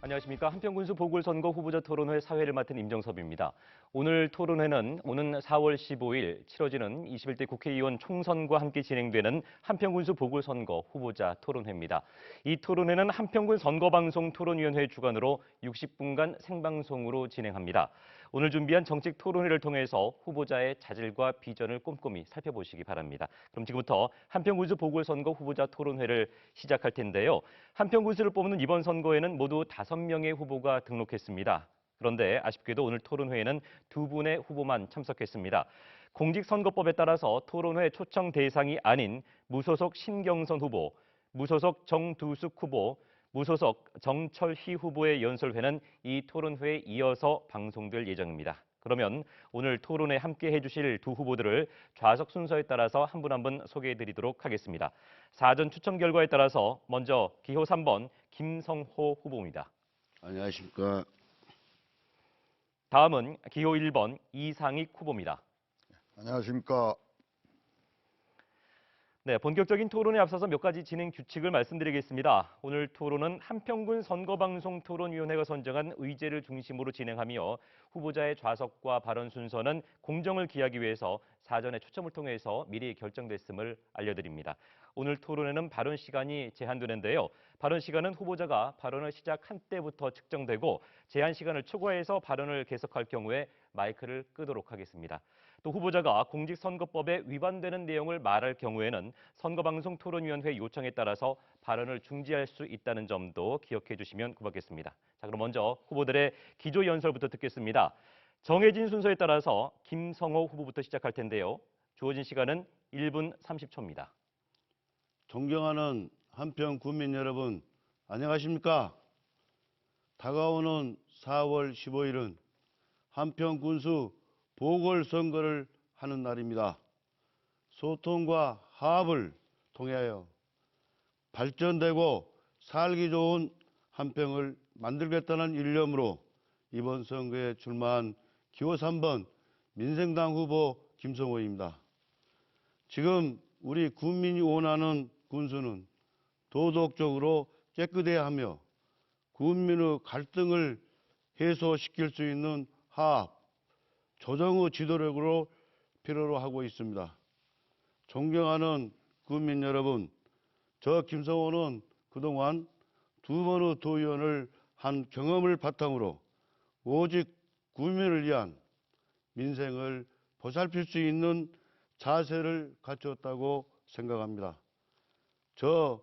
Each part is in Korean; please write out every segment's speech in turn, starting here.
안녕하십니까. 한평군수 보궐선거 후보자 토론회 사회를 맡은 임정섭입니다. 오늘 토론회는 오는 4월 15일 치러지는 21대 국회의원 총선과 함께 진행되는 한평군수 보궐선거 후보자 토론회입니다. 이 토론회는 한평군 선거방송 토론위원회 주관으로 60분간 생방송으로 진행합니다. 오늘 준비한 정책 토론회를 통해서 후보자의 자질과 비전을 꼼꼼히 살펴보시기 바랍니다. 그럼 지금부터 한평군수 보궐선거 후보자 토론회를 시작할 텐데요. 한평군수를 뽑는 이번 선거에는 모두 5명의 후보가 등록했습니다. 그런데 아쉽게도 오늘 토론회에는 2분의 후보만 참석했습니다. 공직선거법에 따라서 토론회 초청 대상이 아닌 무소속 신경선 후보, 무소속 정두숙 후보, 무소속 정철희 후보의 연설회는 이 토론회에 이어서 방송될 예정입니다. 그러면 오늘 토론에 함께 해주실 두 후보들을 좌석 순서에 따라서 한 분 한 분 소개해드리도록 하겠습니다. 사전 추첨 결과에 따라서 먼저 기호 3번 김성호 후보입니다. 안녕하십니까. 다음은 기호 1번 이상익 후보입니다. 안녕하십니까. 네, 본격적인 토론에 앞서서 몇 가지 진행 규칙을 말씀드리겠습니다. 오늘 토론은 한평군 선거방송 토론위원회가 선정한 의제를 중심으로 진행하며 후보자의 좌석과 발언 순서는 공정을 기하기 위해서 사전에 추첨을 통해서 미리 결정됐음을 알려드립니다. 오늘 토론에는 발언 시간이 제한되는데요. 발언 시간은 후보자가 발언을 시작한 때부터 측정되고 제한 시간을 초과해서 발언을 계속할 경우에 마이크를 끄도록 하겠습니다. 또 후보자가 공직선거법에 위반되는 내용을 말할 경우에는 선거방송 토론위원회 요청에 따라서 발언을 중지할 수 있다는 점도 기억해 주시면 고맙겠습니다. 자, 그럼 먼저 후보들의 기조 연설부터 듣겠습니다. 정해진 순서에 따라서 김성호 후보부터 시작할 텐데요. 주어진 시간은 1분 30초입니다. 존경하는 한평 국민 여러분, 안녕하십니까? 다가오는 4월 15일은 한평 군수 보궐선거를 하는 날입니다. 소통과 화합을 통하여 발전되고 살기 좋은 한평을 만들겠다는 일념으로 이번 선거에 출마한 기호 3번 민생당 후보 김성호입니다. 지금 우리 국민이 원하는 군수는 도덕적으로 깨끗해야 하며 국민의 갈등을 해소시킬 수 있는 화합, 조정의 지도력으로 필요로 하고 있습니다. 존경하는 국민 여러분, 저 김성호는 그동안 2번의 도의원을 한 경험을 바탕으로 오직 국민을 위한 민생을 보살필 수 있는 자세를 갖췄다고 생각합니다. 저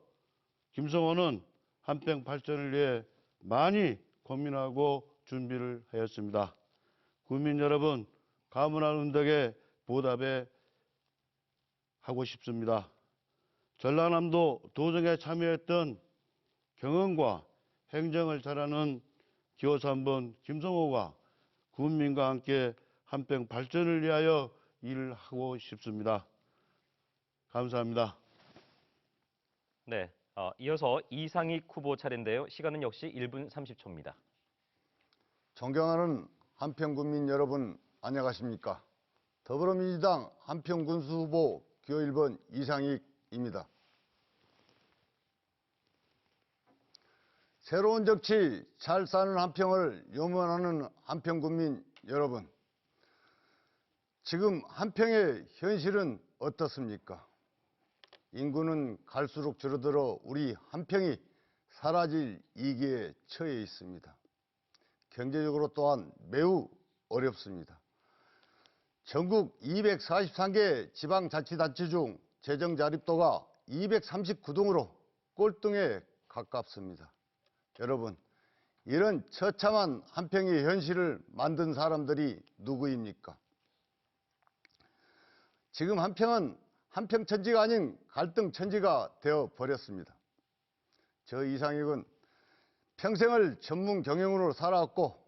김성호는 한평 발전을 위해 많이 고민하고 준비를 하였습니다. 국민 여러분, 가문한 은덕에 보답해 하고 싶습니다. 전라남도 도정에 참여했던 경영과 행정을 잘하는 기호 3번 김성호가 국민과 함께 한평 발전을 위하여 일을 하고 싶습니다. 감사합니다. 네, 이어서 이상익 후보 차례인데요. 시간은 역시 1분 30초입니다. 존경하는 한평군민 여러분, 안녕하십니까? 더불어민주당 한평군수 후보 기호 1번 이상익입니다. 새로운 정치, 잘 사는 한평을 염원하는 한평군민 여러분, 지금 한평의 현실은 어떻습니까? 인구는 갈수록 줄어들어 우리 한평이 사라질 위기에 처해 있습니다. 경제적으로 또한 매우 어렵습니다. 전국 243개 지방자치단체 중 재정 자립도가 239등으로 꼴등에 가깝습니다. 여러분, 이런 처참한 한평의 현실을 만든 사람들이 누구입니까? 지금 한평은 한평천지가 아닌 갈등천지가 되어버렸습니다. 저 이상익은 평생을 전문 경영으로 살아왔고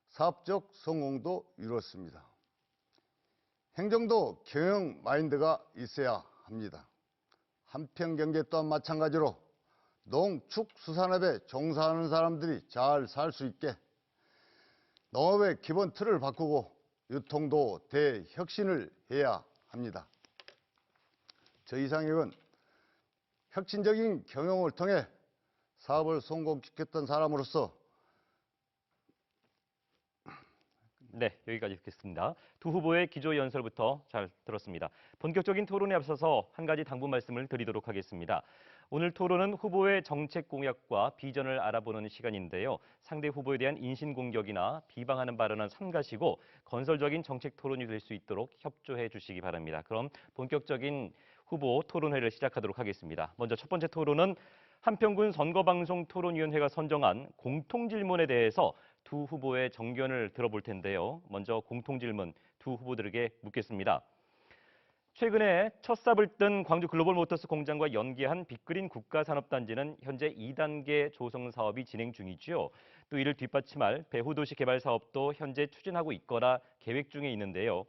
사업적 성공도 이루었습니다. 행정도 경영 마인드가 있어야 합니다. 한평경제 또한 마찬가지로 농축수산업에 종사하는 사람들이 잘 살 수 있게 농업의 기본 틀을 바꾸고 유통도 대혁신을 해야 합니다. 저 이상익은 혁신적인 경영을 통해 사업을 성공시켰던 사람으로서 네, 여기까지 듣겠습니다. 두 후보의 기조 연설부터 잘 들었습니다. 본격적인 토론에 앞서서 한 가지 당부 말씀을 드리도록 하겠습니다. 오늘 토론은 후보의 정책 공약과 비전을 알아보는 시간인데요. 상대 후보에 대한 인신공격이나 비방하는 발언은 삼가시고 건설적인 정책 토론이 될 수 있도록 협조해 주시기 바랍니다. 그럼 본격적인 후보 토론회를 시작하도록 하겠습니다. 먼저 첫 번째 토론은 한평군 선거방송 토론위원회가 선정한 공통질문에 대해서 두 후보의 정견을 들어볼 텐데요. 먼저 공통질문 두 후보들에게 묻겠습니다. 최근에 첫 삽을 뜬 광주 글로벌모터스 공장과 연계한 빅그린 국가산업단지는 현재 2단계 조성 사업이 진행 중이죠. 또 이를 뒷받침할 배후도시 개발 사업도 현재 추진하고 있거나 계획 중에 있는데요.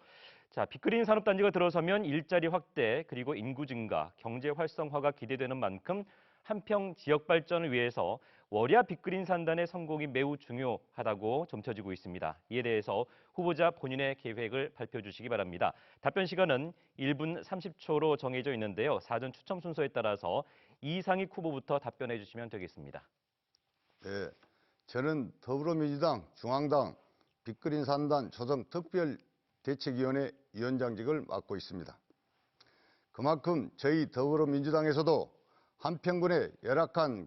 자, 빅그린 산업단지가 들어서면 일자리 확대 그리고 인구 증가, 경제 활성화가 기대되는 만큼 한평 지역 발전을 위해서 월야 빅그린 산단의 성공이 매우 중요하다고 점쳐지고 있습니다. 이에 대해서 후보자 본인의 계획을 발표해 주시기 바랍니다. 답변 시간은 1분 30초로 정해져 있는데요. 사전 추첨 순서에 따라서 이상익 후보부터 답변해 주시면 되겠습니다. 네, 저는 더불어민주당 중앙당 빅그린 산단 조성 특별대책위원회 위원장직을 맡고 있습니다. 그만큼 저희 더불어민주당에서도 한평군의 열악한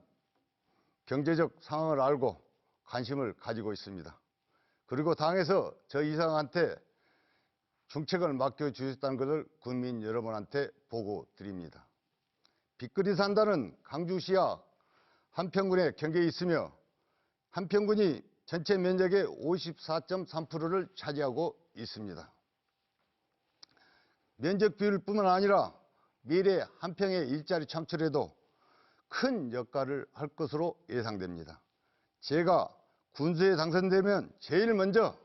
경제적 상황을 알고 관심을 가지고 있습니다. 그리고 당에서 저 이상한테 중책을 맡겨주셨다는 것을 국민 여러분한테 보고 드립니다. 빅그린 산단은 강주시와 한평군의 경계에 있으며 한평군이 전체 면적의 54.3%를 차지하고 있습니다. 면적 비율뿐만 아니라 미래 한평의 일자리 창출에도 큰 역할을 할 것으로 예상됩니다. 제가 군수에 당선되면 제일 먼저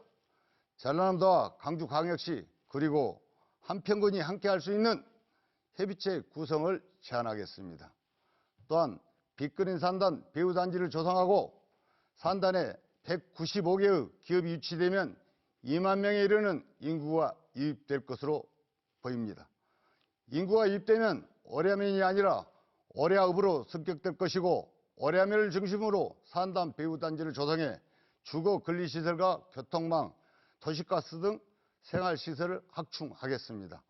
전라남도와 강주광역시 그리고 한평군이 함께 할 수 있는 협의체 구성을 제안하겠습니다. 또한 빅그린 산단 배후단지를 조성하고 산단에 195개의 기업이 유치되면 2만 명에 이르는 인구가 유입될 것으로 보입니다. 인구가 유입되면 월야면이 아니라 월야읍으로 승격될 것이고 월야면을 중심으로 산단 배후단지를 조성해 주거 근리시설과 교통망, 도시가스 등 생활시설을 확충하겠습니다.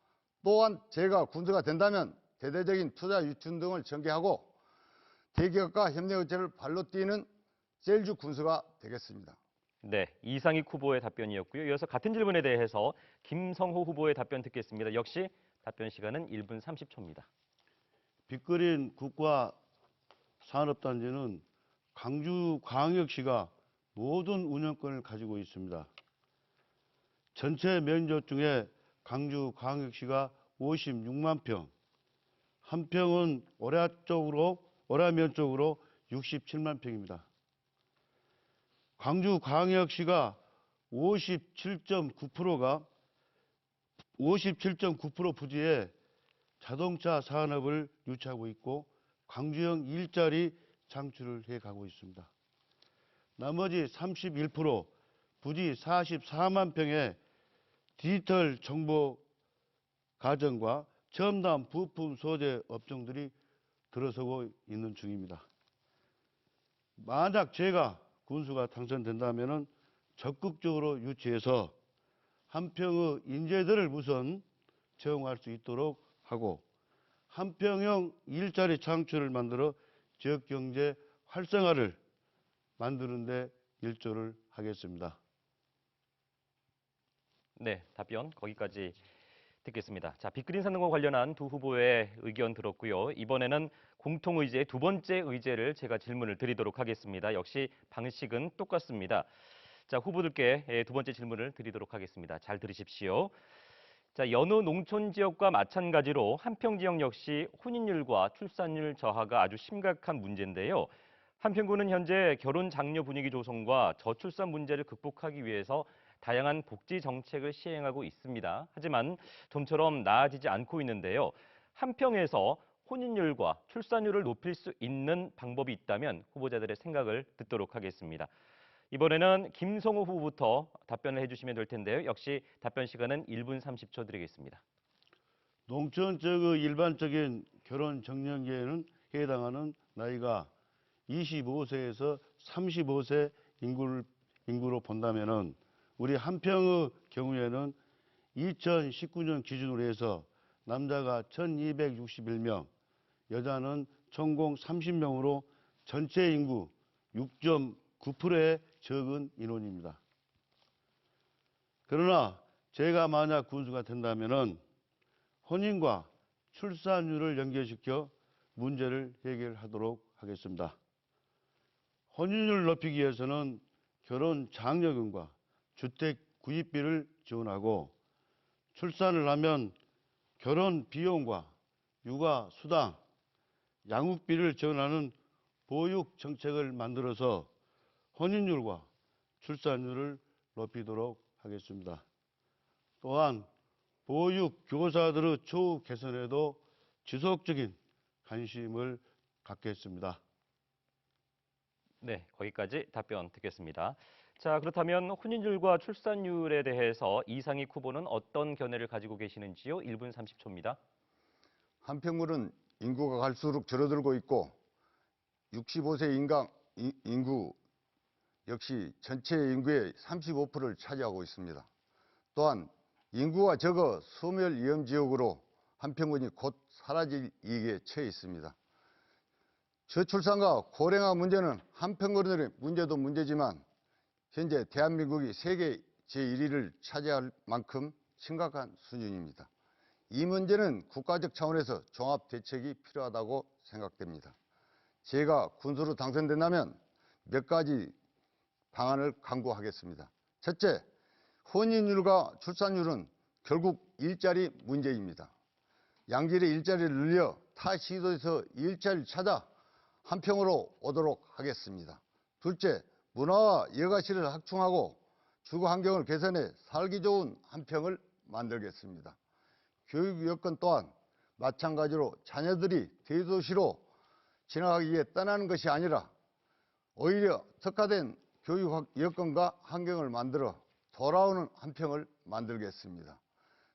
또한 제가 군수가 된다면 대대적인 투자 유치 등을 전개하고 대기업과 협력 의제를 발로 뛰는 셀주 군수가 되겠습니다. 네, 이상익 후보의 답변이었고요. 이어서 같은 질문에 대해서 김성호 후보의 답변 듣겠습니다. 역시 답변 시간은 1분 30초입니다. 빅그린 국가산업단지는 강주광역시가 모든 운영권을 가지고 있습니다. 전체 면적 중에 강주광역시가 56만 평, 한평은 월야면 쪽으로 67만 평입니다. 광주광역시가 57.9% 부지에 자동차 산업을 유치하고 있고 광주형 일자리 창출을 해가고 있습니다. 나머지 31% 부지 44만 평의 디지털 정보 가정과 첨단 부품 소재 업종들이 들어서고 있는 중입니다. 만약 제가 군수가 당선된다면 적극적으로 유치해서 한평의 인재들을 우선 채용할 수 있도록 하고 한평형 일자리 창출을 만들어 지역경제 활성화를 만드는 데 일조를 하겠습니다. 네, 답변 거기까지 듣겠습니다. 자, 빅그린 산업과 관련한 두 후보의 의견 들었고요. 이번에는 공통의제 두 번째 의제를 제가 질문을 드리도록 하겠습니다. 역시 방식은 똑같습니다. 자, 후보들께 두 번째 질문을 드리도록 하겠습니다. 잘 들으십시오. 자, 여느 농촌 지역과 마찬가지로 한평 지역 역시 혼인율과 출산율 저하가 아주 심각한 문제인데요. 한평군은 현재 결혼 장려 분위기 조성과 저출산 문제를 극복하기 위해서 다양한 복지 정책을 시행하고 있습니다. 하지만 좀처럼 나아지지 않고 있는데요. 한평에서 혼인율과 출산율을 높일 수 있는 방법이 있다면 후보자들의 생각을 듣도록 하겠습니다. 이번에는 김성호 후보부터 답변을 해주시면 될 텐데요. 역시 답변 시간은 1분 30초 드리겠습니다. 농촌 지역의 일반적인 결혼 정년기에는 해당하는 나이가 25세에서 35세 인구로 본다면은 우리 한평의 경우에는 2019년 기준으로 해서 남자가 1261명, 여자는 전공 30명으로 전체 인구 6.9%에 적은 인원입니다. 그러나 제가 만약 군수가 된다면은 혼인과 출산율을 연결시켜 문제를 해결하도록 하겠습니다. 혼인율을 높이기 위해서는 결혼 장려금과 주택 구입비를 지원하고, 출산을 하면 결혼 비용과 육아 수당, 양육비를 지원하는 보육 정책을 만들어서 혼인율과 출산율을 높이도록 하겠습니다. 또한 보육 교사들의 처우 개선에도 지속적인 관심을 갖겠습니다. 네, 거기까지 답변 듣겠습니다. 자, 그렇다면 혼인율과 출산율에 대해서 이상익 후보는 어떤 견해를 가지고 계시는지요? 1분 30초입니다. 한평군은 인구가 갈수록 줄어들고 있고 65세 인구 역시 전체 인구의 35%를 차지하고 있습니다. 또한 인구가 적어 소멸 위험 지역으로 한평군이 곧 사라질 위기에 처해 있습니다. 저출산과 고령화 문제는 한평군의 문제도 문제지만 현재 대한민국이 세계 제1위를 차지할 만큼 심각한 수준입니다. 이 문제는 국가적 차원에서 종합 대책이 필요하다고 생각됩니다. 제가 군수로 당선된다면 몇 가지 방안을 강구하겠습니다. 첫째, 혼인율과 출산율은 결국 일자리 문제입니다. 양질의 일자리를 늘려 타 시도에서 일자리를 찾아 한평으로 오도록 하겠습니다. 둘째, 문화와 여가시를 확충하고 주거 환경을 개선해 살기 좋은 한평을 만들겠습니다. 교육 여건 또한 마찬가지로 자녀들이 대도시로 진학하기 위해 떠나는 것이 아니라 오히려 특화된 교육 여건과 환경을 만들어 돌아오는 한평을 만들겠습니다.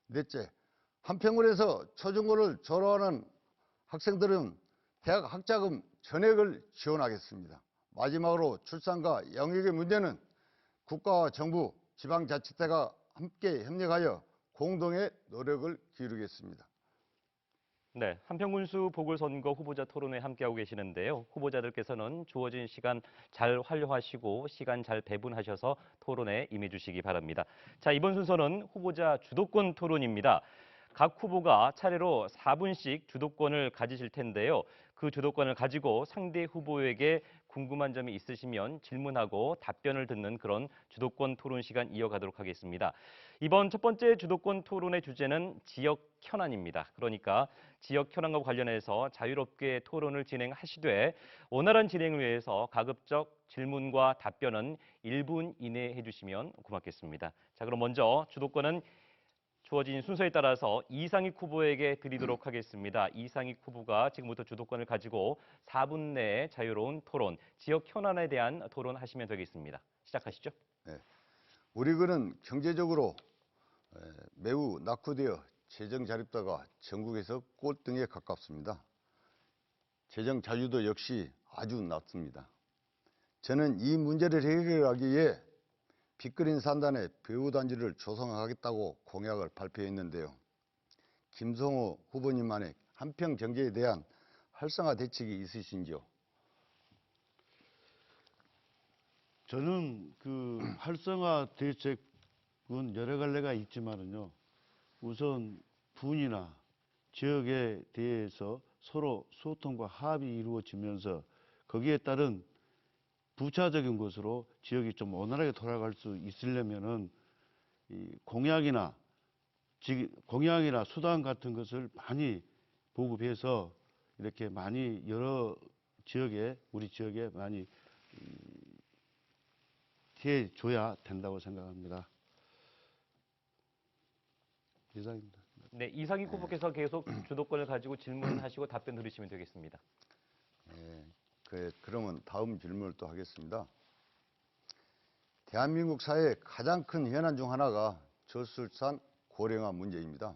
넷째, 한평군에서 초중고를 졸업하는 학생들은 대학 학자금 전액을 지원하겠습니다. 마지막으로 출산과 양육의 문제는 국가와 정부, 지방자치대가 함께 협력하여 공동의 노력을 기울이겠습니다. 네, 한평군수 보궐선거 후보자 토론회 함께하고 계시는데요. 후보자들께서는 주어진 시간 잘 활용하시고 시간 잘 배분하셔서 토론에 임해주시기 바랍니다. 자, 이번 순서는 후보자 주도권 토론입니다. 각 후보가 차례로 4분씩 주도권을 가지실 텐데요. 그 주도권을 가지고 상대 후보에게 궁금한 점이 있으시면 질문하고 답변을 듣는 그런 주도권 토론 시간 이어가도록 하겠습니다. 이번 첫 번째 주도권 토론의 주제는 지역 현안입니다. 그러니까 지역 현안과 관련해서 자유롭게 토론을 진행하시되 원활한 진행을 위해서 가급적 질문과 답변은 1분 이내에 해주시면 고맙겠습니다. 자, 그럼 먼저 주도권은 주어진 순서에 따라서 이상익 후보에게 드리도록 하겠습니다. 이상익 후보가 지금부터 주도권을 가지고 4분 내에 자유로운 토론, 지역 현안에 대한 토론하시면 되겠습니다. 시작하시죠. 네. 우리 군은 경제적으로 매우 낙후되어 재정 자립도가 전국에서 꼴등에 가깝습니다. 재정 자유도 역시 아주 낮습니다. 저는 이 문제를 해결하기 위해 빅그린 산단의 배후단지를 조성하겠다고 공약을 발표했는데요. 김성호 후보님만의 한평 경제에 대한 활성화 대책이 있으신지요? 저는 그 활성화 대책은 여러 갈래가 있지만은요, 우선 군이나 지역에 대해서 서로 소통과 합의 이루어지면서 거기에 따른 부차적인 것으로 지역이 좀 원활하게 돌아갈 수 있으려면은 이 공약이나 수단 같은 것을 많이 보급해서 이렇게 많이 여러 지역에, 우리 지역에 많이 해줘야 된다고 생각합니다. 이상입니다. 네, 이상익 후보께서 계속 주도권을 가지고 질문하시고 답변 들으시면 되겠습니다. 그러면 다음 질문을 또 하겠습니다. 대한민국 사회의 가장 큰 현안 중 하나가 저출산 고령화 문제입니다.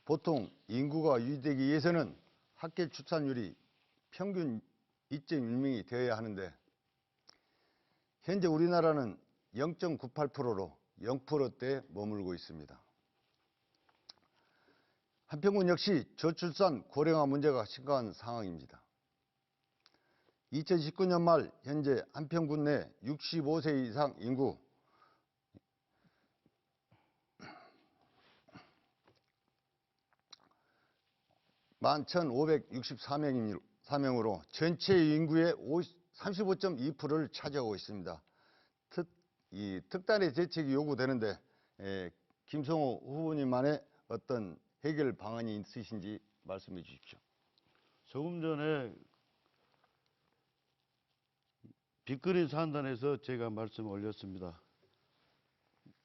보통 인구가 유지되기 위해서는 합계 출산율이 평균 2.1명이 되어야 하는데 현재 우리나라는 0.98%로 0%대에 머물고 있습니다. 한평군 역시 저출산 고령화 문제가 심각한 상황입니다. 2019년 말 현재 한평군 내 65세 이상 인구 11,564명으로 전체 인구의 35.2%를 차지하고 있습니다. 특단의 대책이 요구되는데 김성호 후보님만의 어떤 해결 방안이 있으신지 말씀해 주십시오. 조금 전에 빅그린 산단에서 제가 말씀을 올렸습니다.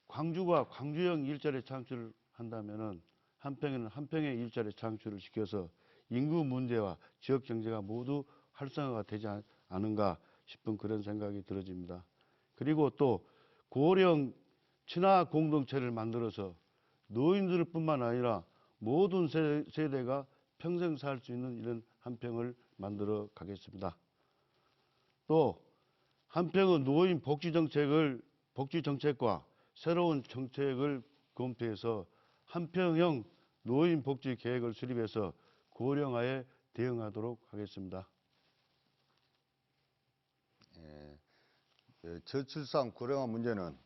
광주가 광주형 일자리 창출을 한다면은 한평에는 한평의 일자리 창출을 시켜서 인구 문제와 지역 경제가 모두 활성화가 되지 않은가 싶은 그런 생각이 들어집니다. 그리고 또 고령 친화 공동체를 만들어서 노인들뿐만 아니라 모든 세대가 평생 살 수 있는 이런 한평을 만들어 가겠습니다. 또 한평은 노인 복지 정책과 새로운 정책을 검토해서 한평형 노인 복지 계획을 수립해서 고령화에 대응하도록 하겠습니다. 저출산 고령화 문제는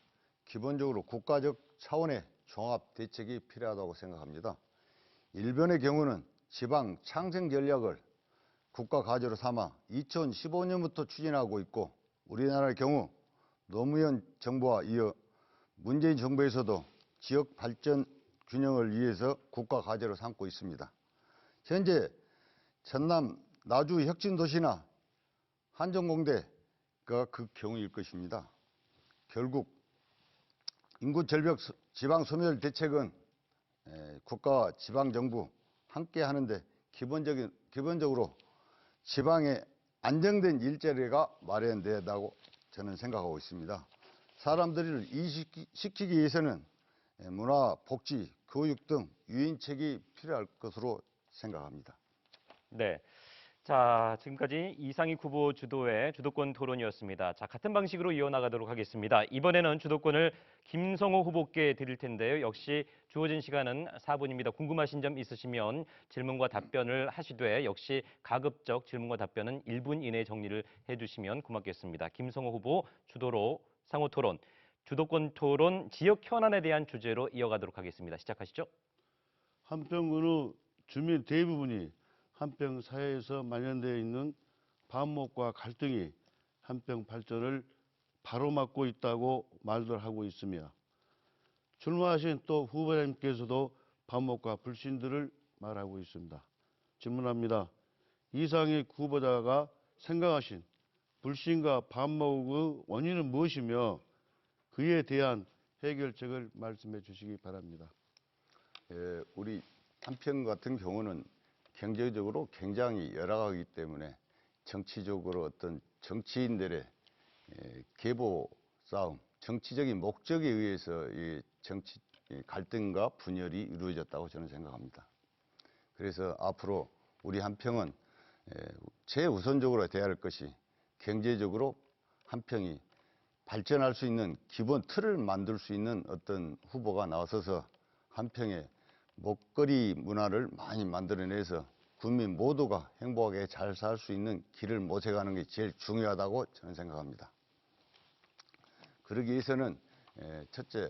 기본적으로 국가적 차원의 종합 대책이 필요하다고 생각합니다. 일본의 경우는 지방 창생 전략을 국가 과제로 삼아 2015년부터 추진하고 있고, 우리나라의 경우 노무현 정부와 이어 문재인 정부에서도 지역 발전 균형을 위해서 국가 과제로 삼고 있습니다. 현재 전남 나주 혁신도시나 한정공대가 그 경우일 것입니다. 결국 인구 절벽 지방 소멸 대책은 국가와 지방 정부 함께 하는데 기본적으로 지방에 안정된 일자리가 마련된다고 저는 생각하고 있습니다. 사람들을 이식시키기 위해서는 문화, 복지, 교육 등 유인책이 필요할 것으로 생각합니다. 네. 자, 지금까지 이상익 후보 주도의 주도권 토론이었습니다. 자, 같은 방식으로 이어나가도록 하겠습니다. 이번에는 주도권을 김성호 후보께 드릴 텐데요. 역시 주어진 시간은 4분입니다. 궁금하신 점 있으시면 질문과 답변을 하시되, 역시 가급적 질문과 답변은 1분 이내에 정리를 해주시면 고맙겠습니다. 김성호 후보 주도로 상호 토론, 주도권 토론 지역 현안에 대한 주제로 이어가도록 하겠습니다. 시작하시죠. 한평군의 주민 대부분이 한평 사회에서 만연되어 있는 반목과 갈등이 한평 발전을 바로막고 있다고 말들 하고 있으며, 출마하신 또 후보님께서도 반목과 불신들을 말하고 있습니다. 질문합니다. 이상익 후보자가 생각하신 불신과 반목의 원인은 무엇이며 그에 대한 해결책을 말씀해 주시기 바랍니다. 우리 한평 같은 경우는 경제적으로 굉장히 열악하기 때문에 정치적으로 어떤 정치인들의 계보 싸움, 정치적인 목적에 의해서 이 정치 갈등과 분열이 이루어졌다고 저는 생각합니다. 그래서 앞으로 우리 한평은 최우선적으로 돼야 할 것이 경제적으로 한평이 발전할 수 있는 기본 틀을 만들 수 있는 어떤 후보가 나서서 한평의 먹거리 문화를 많이 만들어내서 국민 모두가 행복하게 잘 살 수 있는 길을 모색하는 게 제일 중요하다고 저는 생각합니다. 그러기 위해서는 첫째,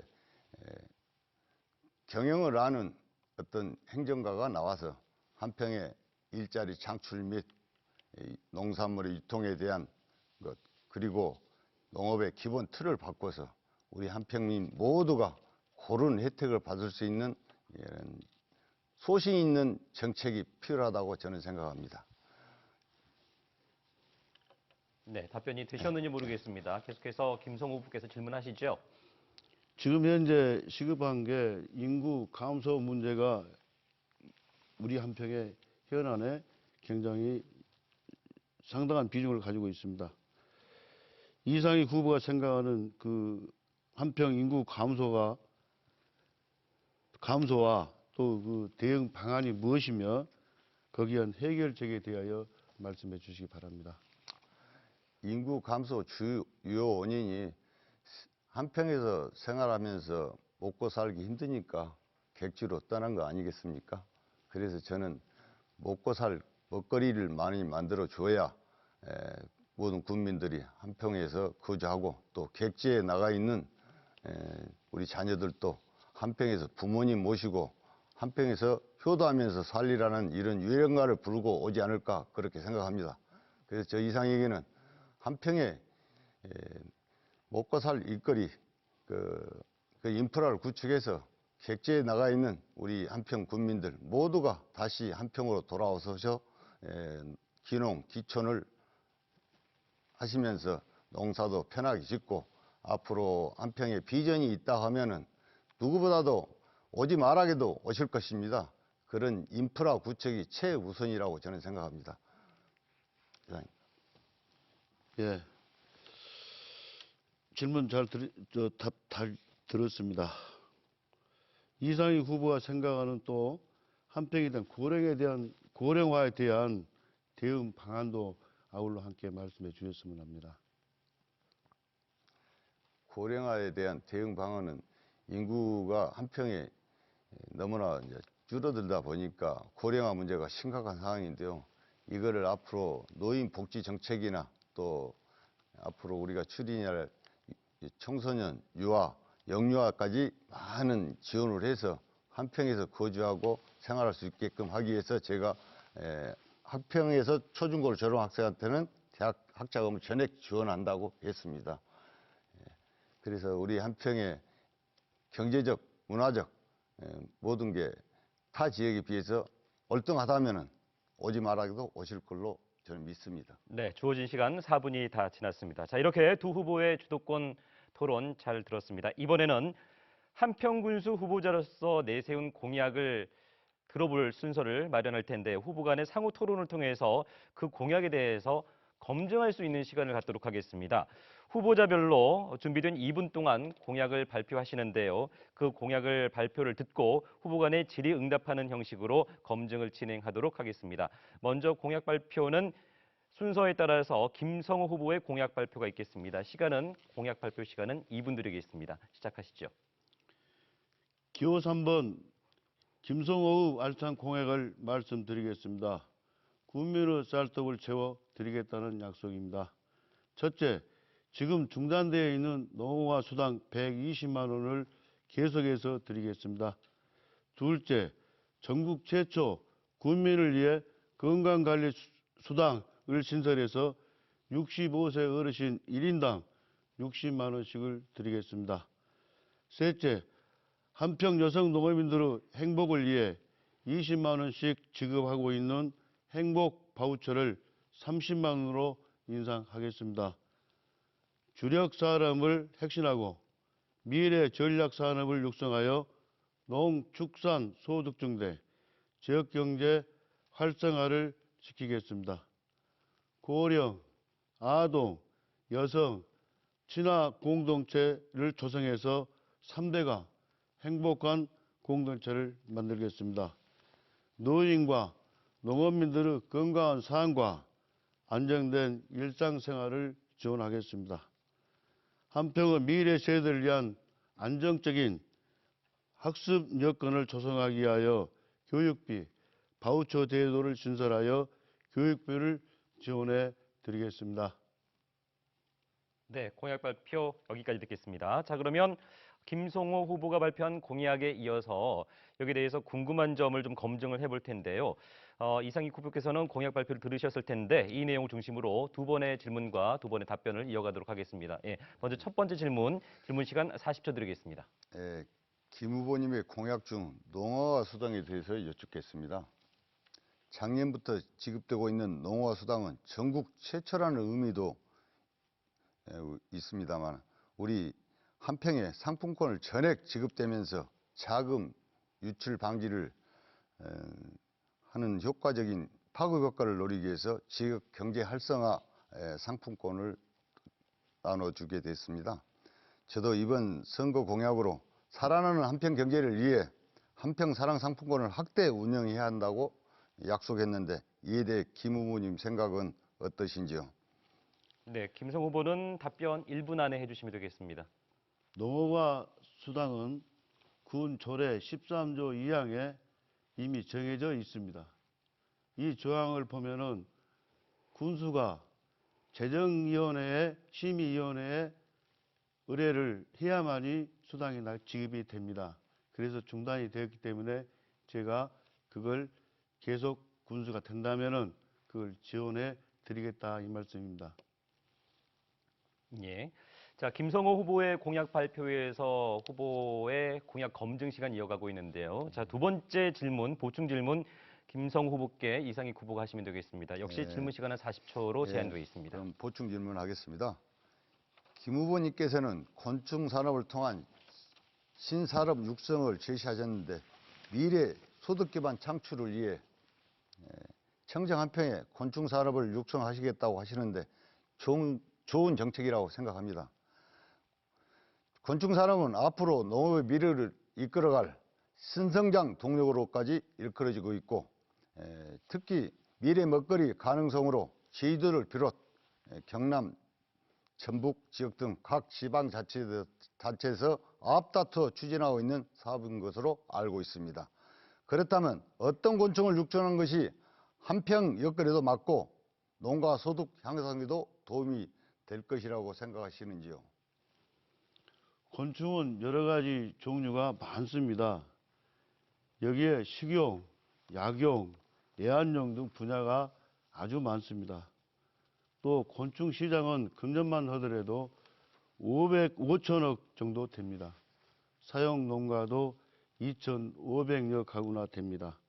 경영을 아는 어떤 행정가가 나와서 한평의 일자리 창출 및 농산물의 유통에 대한 것, 그리고 농업의 기본 틀을 바꿔서 우리 한평민 모두가 고른 혜택을 받을 수 있는 이런 소신 있는 정책이 필요하다고 저는 생각합니다. 네, 답변이 되셨는지 모르겠습니다. 계속해서 김성호 후보께서 질문하시죠. 지금 현재 시급한 게 인구 감소 문제가 우리 한평의 현안에 굉장히 상당한 비중을 가지고 있습니다. 이상익 후보가 생각하는 그 한평 인구 감소와 또 그 대응 방안이 무엇이며 거기에 대한 해결책에 대하여 말씀해 주시기 바랍니다. 인구 감소 주요 원인이 한평에서 생활하면서 먹고 살기 힘드니까 객지로 떠난 거 아니겠습니까? 그래서 저는 먹고 살 먹거리를 많이 만들어 줘야 모든 국민들이 한평에서 거주하고 또 객지에 나가 있는 우리 자녀들도 한평에서 부모님 모시고 한평에서 효도하면서 살리라는 이런 유행가를 부르고 오지 않을까 그렇게 생각합니다. 그래서 저 이상에게는 한평에 먹고 살 일거리 그 인프라를 구축해서 객지에 나가 있는 우리 한평 군민들 모두가 다시 한평으로 돌아오셔서 기농, 기촌을 하시면서 농사도 편하게 짓고 앞으로 한평에 비전이 있다 하면은 누구보다도 오지 말아게도 오실 것입니다. 그런 인프라 구축이 최우선이라고 저는 생각합니다. 이상입니다. 예. 질문 답 들었습니다. 이상희 후보가 생각하는 또 한평에 대한 고령화에 대한 대응 방안도 아울러 함께 말씀해 주셨으면 합니다. 고령화에 대한 대응 방안은 인구가 한평에 너무나 이제 줄어들다 보니까 고령화 문제가 심각한 상황인데요. 이거를 앞으로 노인 복지 정책이나 또 앞으로 우리가 추진할 청소년 유아, 영유아까지 많은 지원을 해서 한평에서 거주하고 생활할 수 있게끔 하기 위해서 제가 한평에서 초중고를 졸업한 학생한테는 대학 학자금을 전액 지원한다고 했습니다. 그래서 우리 한평의 경제적, 문화적 모든 게 타 지역에 비해서 얼등하다면은 오지 말아도 오실 걸로 저는 믿습니다. 네, 주어진 시간 4분이 다 지났습니다. 자, 이렇게 두 후보의 주도권 토론 잘 들었습니다. 이번에는 한평군수 후보자로서 내세운 공약을 들어볼 순서를 마련할 텐데 후보 간의 상호 토론을 통해서 그 공약에 대해서 검증할 수 있는 시간을 갖도록 하겠습니다. 후보자별로 준비된 2분 동안 공약을 발표하시는데요. 그 공약을 발표를 듣고 후보 간의 질의응답하는 형식으로 검증을 진행하도록 하겠습니다. 먼저 공약 발표는 순서에 따라서 김성호 후보의 공약 발표가 있겠습니다. 공약 발표 시간은 2분 드리겠습니다. 시작하시죠. 기호 3번 김성호의 알찬 공약을 말씀드리겠습니다. 국민의 쌀떡을 채워드리겠다는 약속입니다. 첫째, 지금 중단되어 있는 농어와 수당 120만 원을 계속해서 드리겠습니다. 둘째, 전국 최초 국민을 위해 건강관리 수당을 신설해서 65세 어르신 1인당 60만 원씩을 드리겠습니다. 셋째, 한평 여성 농어민들의 행복을 위해 20만 원씩 지급하고 있는 행복 바우처를 30만 원으로 인상하겠습니다. 주력 산업을 혁신하고 미래 전략 산업을 육성하여 농축산 소득 증대, 지역 경제 활성화를 지키겠습니다. 고령, 아동, 여성, 친화 공동체를 조성해서 3대가 행복한 공동체를 만들겠습니다. 노인과 농업민들의 건강한 삶과 안정된 일상생활을 지원하겠습니다. 한평의 미래 세대를 위한 안정적인 학습 여건을 조성하기 위하여 교육비, 바우처 제도를 신설하여 교육비를 지원해 드리겠습니다. 네, 공약 발표 여기까지 듣겠습니다. 자, 그러면 김성호 후보가 발표한 공약에 이어서 여기에 대해서 궁금한 점을 좀 검증을 해볼 텐데요. 이상희 후보께서는 공약 발표를 들으셨을 텐데 이 내용을 중심으로 두 번의 질문과 두 번의 답변을 이어가도록 하겠습니다. 예, 먼저 첫 번째 질문 시간 40초 드리겠습니다. 김 후보님의 공약 중 농어와 수당에 대해서 여쭙겠습니다. 작년부터 지급되고 있는 농어와 수당은 전국 최초라는 의미도 있습니다만 우리 한평에 상품권을 전액 지급되면서 자금 유출 방지를 하는 효과적인 파급 효과를 노리기 위해서 지역 경제 활성화 상품권을 나눠주게 됐습니다. 저도 이번 선거 공약으로 살아나는 한평 경제를 위해 한평 사랑 상품권을 확대 운영해야 한다고 약속했는데 이에 대해 김 후보님 생각은 어떠신지요? 네, 김성호 후보는 답변 1분 안에 해주시면 되겠습니다. 농어와 수당은 군 조례 13조 2항에 이미 정해져 있습니다. 이 조항을 보면은 군수가 재정위원회에 심의위원회에 의뢰를 해야만이 수당이 지급이 됩니다. 그래서 중단이 되었기 때문에 제가 그걸 계속 군수가 된다면은 그걸 지원해 드리겠다 이 말씀입니다. 예. 자, 김성호 후보의 공약 발표에서 후보의 공약 검증 시간 이어가고 있는데요. 자, 두 번째 질문, 보충 질문 김성호 후보께 이상익 후보가 하시면 되겠습니다. 역시 네. 질문 시간은 40초로 제한되어 있습니다. 그럼 보충 질문하겠습니다. 김 후보님께서는 곤충 산업을 통한 신산업 육성을 제시하셨는데 미래 소득 기반 창출을 위해 청정 한평에 곤충 산업을 육성하시겠다고 하시는데 좋은 정책이라고 생각합니다. 곤충 산업은 앞으로 농업의 미래를 이끌어갈 신성장 동력으로까지 일컬어지고 있고 특히 미래 먹거리 가능성으로 제주도를 비롯 경남, 전북 지역 등 각 지방자치에서 앞다투어 추진하고 있는 사업인 것으로 알고 있습니다. 그렇다면 어떤 곤충을 육성하는 것이 한평 여건에도 맞고 농가 소득 향상에도 도움이 될 것이라고 생각하시는지요? 곤충은 여러 가지 종류가 많습니다. 여기에 식용, 약용, 애완용 등 분야가 아주 많습니다. 또 곤충 시장은 금년만 하더라도 5천억 정도 됩니다. 사용 농가도 2,500여 가구나 됩니다.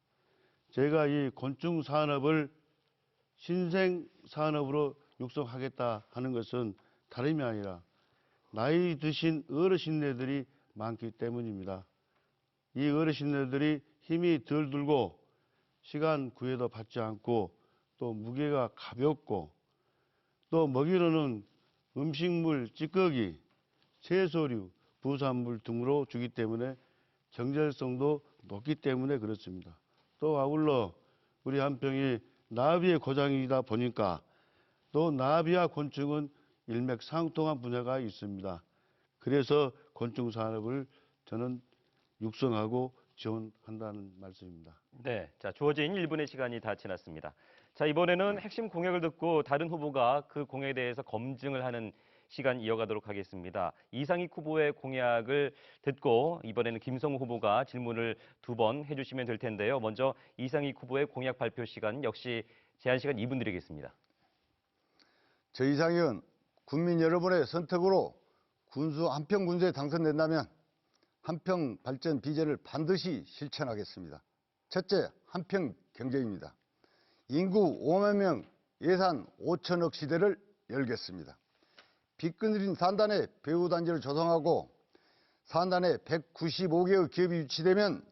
제가 이 곤충 산업을 신생 산업으로 육성하겠다 하는 것은 다름이 아니라 나이 드신 어르신네들이 많기 때문입니다. 이 어르신네들이 힘이 덜 들고 시간 구애도 받지 않고 또 무게가 가볍고 또 먹이로는 음식물, 찌꺼기, 채소류, 부산물 등으로 주기 때문에 경제성도 높기 때문에 그렇습니다. 또 아울러 우리 한평이 나비의 고장이다 보니까 또 나비와 곤충은 일맥상통한 분야가 있습니다. 그래서 곤충 산업을 저는 육성하고 지원한다는 말씀입니다. 네, 자, 주어진 1분의 시간이 다 지났습니다. 자, 이번에는 핵심 공약을 듣고 다른 후보가 그 공약에 대해서 검증을 하는 시간 이어가도록 하겠습니다. 이상익 후보의 공약을 듣고 이번에는 김성호 후보가 질문을 2번 해주시면 될 텐데요. 먼저 이상익 후보의 공약 발표 시간 역시 제한 시간 2분 드리겠습니다. 저 이상익은 국민 여러분의 선택으로 한평 군수에 당선된다면 한평 발전 비전을 반드시 실천하겠습니다. 첫째, 한평 경제입니다. 인구 5만 명, 예산 5천억 시대를 열겠습니다. 빚그늘인 산단에 배후단지를 조성하고 산단에 195개의 기업이 유치되면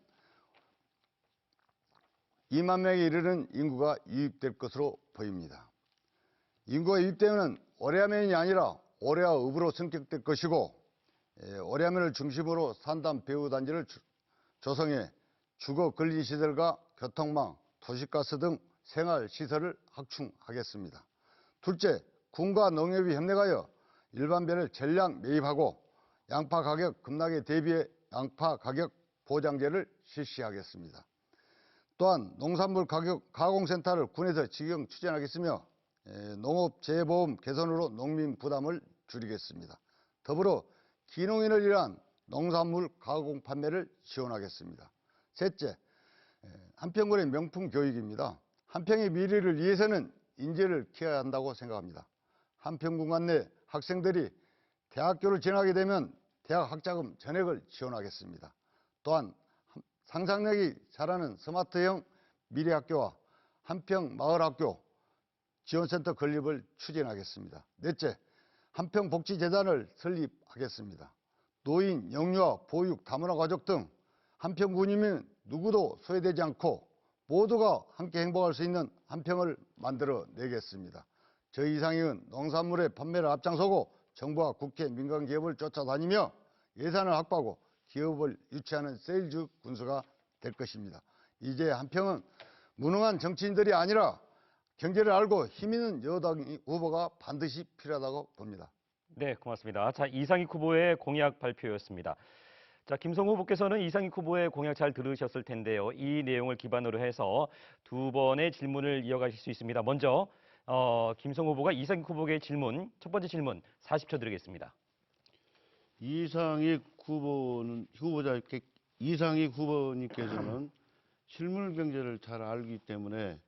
2만 명에 이르는 인구가 유입될 것으로 보입니다. 인구가 유입되면 오래화면이 아니라 오래화읍으로 성격될 것이고 오래화면을 중심으로 산단 배후단지를 조성해 주거 근린시설과 교통망, 도시가스 등 생활시설을 확충하겠습니다. 둘째, 군과 농협이 협력하여 일반배를 전량 매입하고 양파 가격 급락에 대비해 양파 가격 보장제를 실시하겠습니다. 또한 농산물 가격 가공센터를 군에서 직영 추진하겠으며 농업재해보험 개선으로 농민 부담을 줄이겠습니다. 더불어 기농인을 위한 농산물 가공 판매를 지원하겠습니다. 셋째, 한평군의 명품 교육입니다. 한평의 미래를 위해서는 인재를 키워야 한다고 생각합니다. 한평군관 내 학생들이 대학교를 진학하게 되면 대학 학자금 전액을 지원하겠습니다. 또한 상상력이 자라는 스마트형 미래학교와 한평마을학교 지원센터 건립을 추진하겠습니다. 넷째, 한평복지재단을 설립하겠습니다. 노인, 영유아, 보육, 다문화 가족 등 한평군이면 누구도 소외되지 않고 모두가 함께 행복할 수 있는 한평을 만들어내겠습니다. 저 이상익은 농산물의 판매를 앞장서고 정부와 국회, 민간기업을 쫓아다니며 예산을 확보하고 기업을 유치하는 세일즈 군수가 될 것입니다. 이제 한평은 무능한 정치인들이 아니라 경제를 알고 힘있는 여당 후보가 반드시 필요하다고 봅니다. 네, 고맙습니다. 자, 이상익 후보의 공약 발표였습니다. 자, 김성호 후보께서는 이상익 후보의 공약 잘 들으셨을 텐데요. 이 내용을 기반으로 해서 두 번의 질문을 이어가실 수 있습니다. 먼저 김성호 후보가 이상익 후보에게 질문, 첫 번째 질문 40초 드리겠습니다. 이상익 후보님께서는 실물 경제를 잘 알기 때문에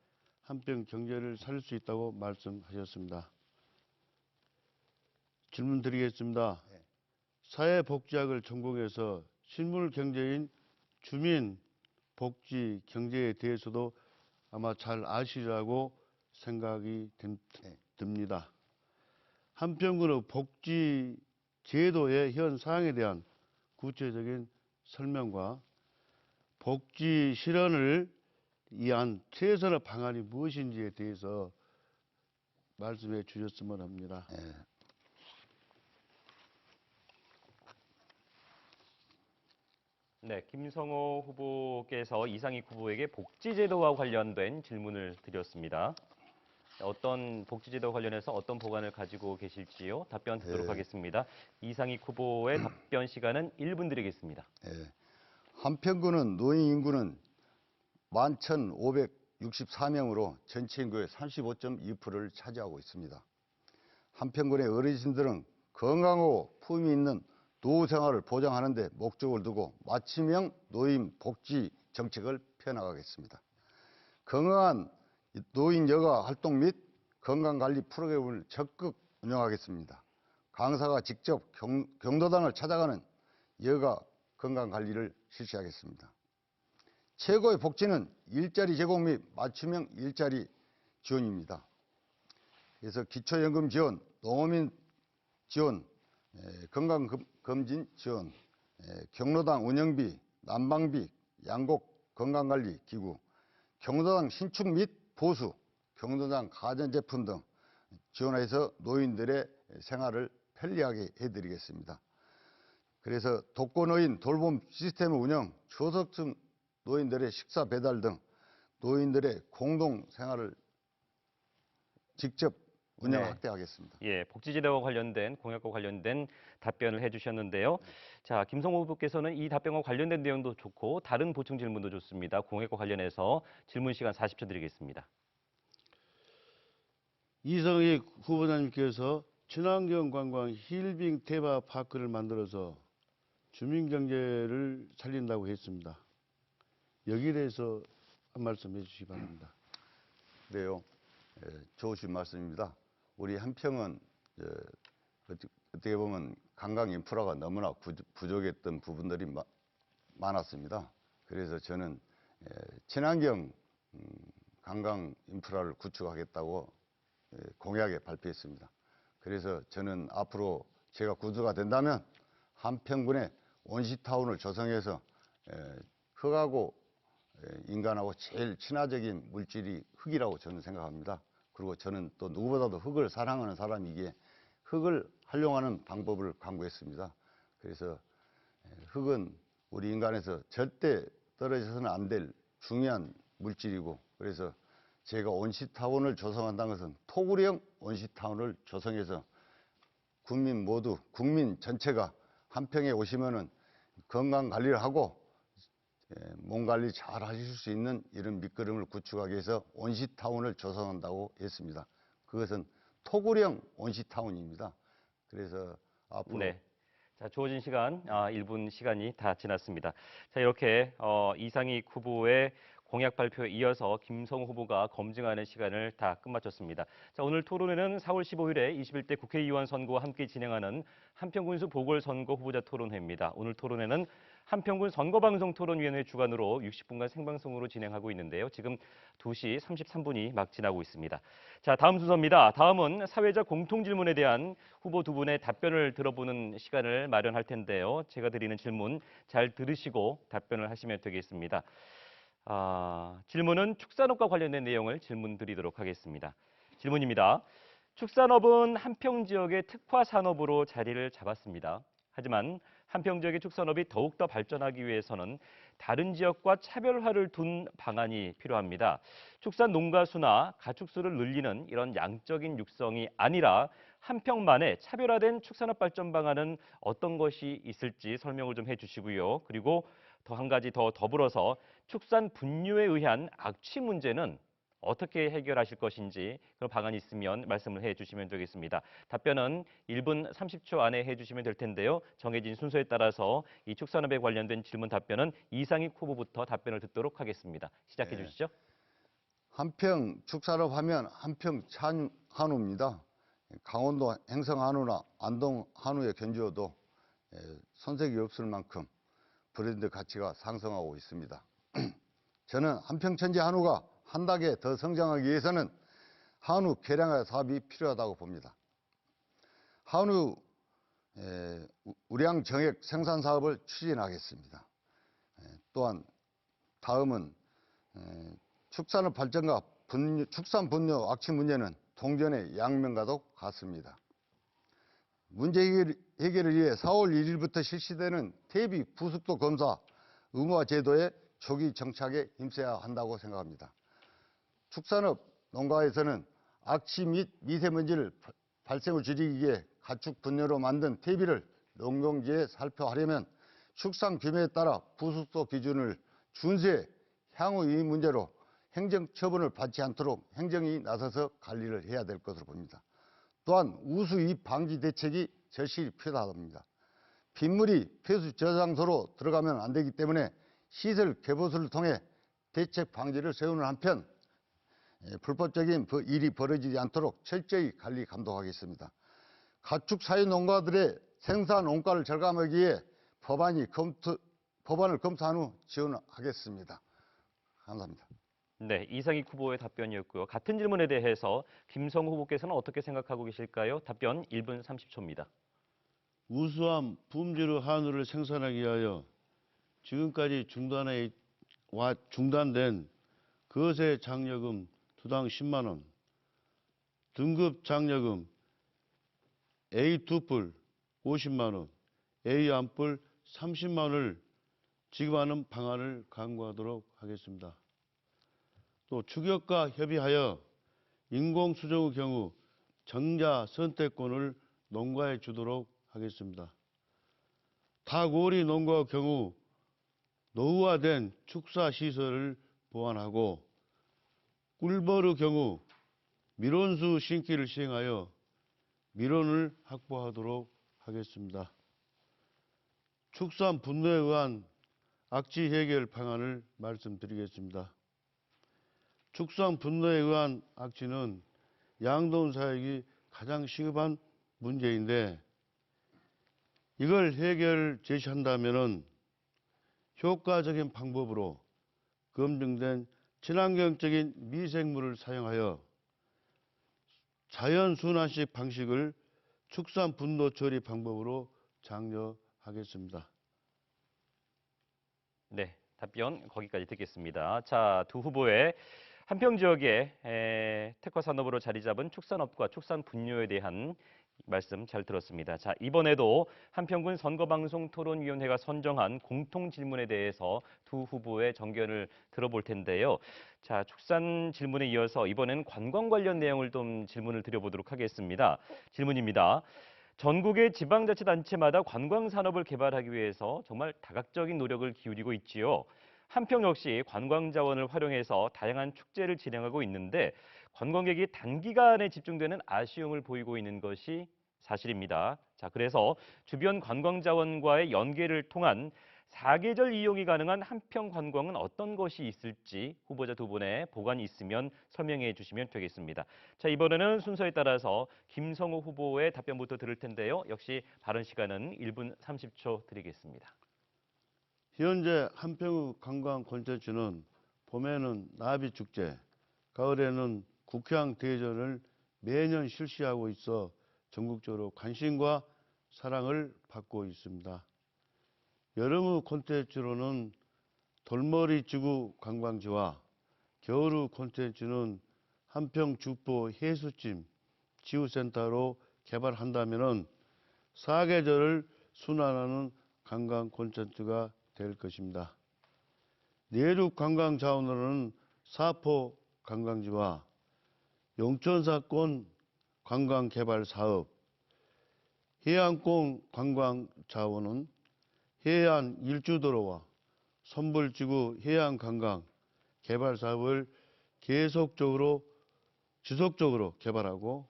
한평 경제를 살릴 수 있다고 말씀하셨습니다. 질문 드리겠습니다. 네. 사회복지학을 전공해서 실물 경제인 주민 복지 경제에 대해서도 아마 잘 아시리라고 생각이 듭니다. 한편으로 복지 제도의 현 사항에 대한 구체적인 설명과 복지 실현을 위한 최선의 방안이 무엇인지에 대해서 말씀해 주셨으면 합니다. 예. 네, 김성호 후보께서 이상익 후보에게 복지제도와 관련된 질문을 드렸습니다. 어떤 복지제도와 관련해서 어떤 보관을 가지고 계실지요? 답변 듣도록 네. 하겠습니다. 이상익 후보의 답변 시간은 1분 드리겠습니다. 예. 한평군은 노인 인구는 11,564명으로 전체 인구의 35.2%를 차지하고 있습니다. 한평군의 어르신들은 건강하고 품위 있는 노후 생활을 보장하는 데 목적을 두고 맞춤형 노인 복지 정책을 펴나가겠습니다. 건강한 노인 여가 활동 및 건강관리 프로그램을 적극 운영하겠습니다. 강사가 직접 경로당을 찾아가는 여가 건강관리를 실시하겠습니다. 최고의 복지는 일자리 제공 및 맞춤형 일자리 지원입니다. 그래서 기초연금 지원, 농어민 지원, 건강검진 지원, 경로당 운영비, 난방비, 양곡 건강관리 기구, 경로당 신축 및 보수, 경로당 가전제품 등 지원해서 노인들의 생활을 편리하게 해드리겠습니다. 그래서 독거노인 돌봄 시스템 운영, 저소득층 노인들의 식사 배달 등 노인들의 공동 생활을 직접 운영 네. 확대하겠습니다. 예, 복지제도와 관련된 공약과 관련된 답변을 해주셨는데요. 자, 김성호 후보께서는 이 답변과 관련된 내용도 좋고 다른 보충 질문도 좋습니다. 공약과 관련해서 질문 시간 40초 드리겠습니다. 이성익 후보자님께서 친환경 관광 힐빙 테마파크를 만들어서 주민 경제를 살린다고 했습니다. 여기에 대해서 한 말씀 해주시기 바랍니다. 그래요. 좋으신 말씀입니다. 우리 한평은 어떻게 보면 관광 인프라가 너무나 부족했던 부분들이 많았습니다. 그래서 저는 친환경 관광 인프라를 구축하겠다고 공약에 발표했습니다. 그래서 저는 앞으로 제가 구주가 된다면 한평군에 온시타운을 조성해서 흙하고 인간하고 제일 친화적인 물질이 흙이라고 저는 생각합니다. 그리고 저는 또 누구보다도 흙을 사랑하는 사람이기에 흙을 활용하는 방법을 강구했습니다. 그래서 흙은 우리 인간에서 절대 떨어져서는 안 될 중요한 물질이고, 그래서 제가 온시타운을 조성한다는 것은 토굴형 온시타운을 조성해서 국민 전체가 한평에 오시면은 건강 관리를 하고 몸 관리 잘 하실 수 있는 이런 밑거름을 구축하기 위해서 온시타운을 조성한다고 했습니다. 그것은 토굴형 온시타운입니다. 그래서 앞으로 네. 자, 주어진 시간 1분 시간이 다 지났습니다. 자, 이렇게 이상익 후보의 공약 발표에 이어서 김성호 후보가 검증하는 시간을 다 끝마쳤습니다. 자, 오늘 토론회는 4월 15일에 21대 국회의원 선거와 함께 진행하는 한평군수 보궐선거 후보자 토론회입니다. 오늘 토론회는 한평군 선거방송토론위원회 주관으로 60분간 생방송으로 진행하고 있는데요. 지금 2시 33분이 막 지나고 있습니다. 자, 다음 순서입니다. 다음은 사회적 공통질문에 대한 후보 두 분의 답변을 들어보는 시간을 마련할 텐데요. 제가 드리는 질문 잘 들으시고 답변을 하시면 되겠습니다. 질문은 축산업과 관련된 내용을 질문 드리도록 하겠습니다. 질문입니다. 축산업은 한평 지역의 특화 산업으로 자리를 잡았습니다. 하지만 한평 지역의 축산업이 더욱더 발전하기 위해서는 다른 지역과 차별화를 둔 방안이 필요합니다. 축산 농가 수나 가축 수를 늘리는 이런 양적인 육성이 아니라 한평만의 차별화된 축산업 발전 방안은 어떤 것이 있을지 설명을 좀 해주시고요. 그리고 더 한 가지 더 더불어서 축산 분뇨에 의한 악취 문제는 어떻게 해결하실 것인지 그런 방안이 있으면 말씀을 해주시면 되겠습니다. 답변은 1분 30초 안에 해주시면 될 텐데요. 정해진 순서에 따라서 이 축산업에 관련된 질문 답변은 이상익 후보부터 답변을 듣도록 하겠습니다. 시작해 네. 주시죠. 한평 축산업 하면 한평 한우입니다. 강원도 행성 한우나 안동 한우에 견주어도 손색이 없을 만큼 브랜드 가치가 상승하고 있습니다. 저는 한평천지 한우가 한 단계 더 성장하기 위해서는 한우 개량화 사업이 필요하다고 봅니다. 한우 우량 정액 생산 사업을 추진하겠습니다. 또한 다음은 축산업 발전과 축산 분뇨 악취 문제는 동전의 양면과도 같습니다. 문제 해결을 위해 4월 1일부터 실시되는 대비 부속도 검사 의무화 제도의 조기 정착에 힘써야 한다고 생각합니다. 축산업 농가에서는 악취 및 미세먼지를 발생을 줄이기 위해 가축 분뇨로 만든 퇴비를 농경지에 살포하려면 축산 규모에 따라 부속도 기준을 준수해 향후 이 문제로 행정 처분을 받지 않도록 행정이 나서서 관리를 해야 될 것으로 봅니다. 또한 우수입 방지 대책이 절실히 필요하답니다. 빗물이 폐수 저장소로 들어가면 안 되기 때문에 시설 개보수를 통해 대책 방지를 세우는 한편 불법적인 일이 벌어지지 않도록 철저히 관리 감독하겠습니다. 가축 사육 농가들의 생산 원가를 절감하기 위해 법안을 검토한 후 지원하겠습니다. 감사합니다. 네, 이상익 후보의 답변이었고요. 같은 질문에 대해서 김성호 후보께서는 어떻게 생각하고 계실까요? 답변 1분 30초입니다. 우수한 품질의 한우를 생산하기 위하여 지금까지 중단된 거세 장려금 두당 10만 원, 등급 장려금 A2뿔 50만 원, A1뿔 30만 원을 지급하는 방안을 강구하도록 하겠습니다. 또 추격과 협의하여 인공수정의 경우 정자 선택권을 농가에 주도록 하겠습니다. 닭오리 농가의 경우 노후화된 축사시설을 보완하고 꿀벌의 경우 밀원수 심기를 시행하여 밀원을 확보하도록 하겠습니다. 축산 분노에 의한 악취 해결 방안을 말씀드리겠습니다. 축산 분노에 의한 악취는 양돈 사육이 가장 시급한 문제인데 이걸 해결 제시한다면 효과적인 방법으로 검증된 친환경적인 미생물을 사용하여 자연순환식 방식을 축산 분노 처리 방법으로 장려하겠습니다. 네, 답변 거기까지 듣겠습니다. 자, 두 후보의 한평 지역의 특화 산업으로 자리 잡은 축산업과 축산 분뇨에 대한 말씀 잘 들었습니다. 자, 이번에도 한평군 선거방송 토론위원회가 선정한 공통 질문에 대해서 두 후보의 정견을 들어볼 텐데요. 자, 축산 질문에 이어서 이번에는 관광 관련 내용을 좀 질문을 드려보도록 하겠습니다. 질문입니다. 전국의 지방자치단체마다 관광 산업을 개발하기 위해서 정말 다각적인 노력을 기울이고 있지요. 한평 역시 관광 자원을 활용해서 다양한 축제를 진행하고 있는데 관광객이 단기간에 집중되는 아쉬움을 보이고 있는 것이 사실입니다. 자, 그래서 주변 관광 자원과의 연계를 통한 사계절 이용이 가능한 한평 관광은 어떤 것이 있을지 후보자 두 분의 보관이 있으면 설명해 주시면 되겠습니다. 자, 이번에는 순서에 따라서 김성호 후보의 답변부터 들을 텐데요. 역시 발언 시간은 1분 30초 드리겠습니다. 현재 한평의 관광 콘텐츠는 봄에는 나비축제, 가을에는 국향 대전을 매년 실시하고 있어 전국적으로 관심과 사랑을 받고 있습니다. 여름의 콘텐츠로는 돌머리 지구 관광지와 겨울의 콘텐츠는 한평 주포 해수찜 지구센터로 개발한다면 사계절을 순환하는 관광 콘텐츠가 될 것입니다. 내륙 관광 자원으로는 사포 관광지와 용천사권 관광 개발 사업, 해안권 관광 자원은 해안 일주도로와 선불지구 해안 관광 개발 사업을 지속적으로 개발하고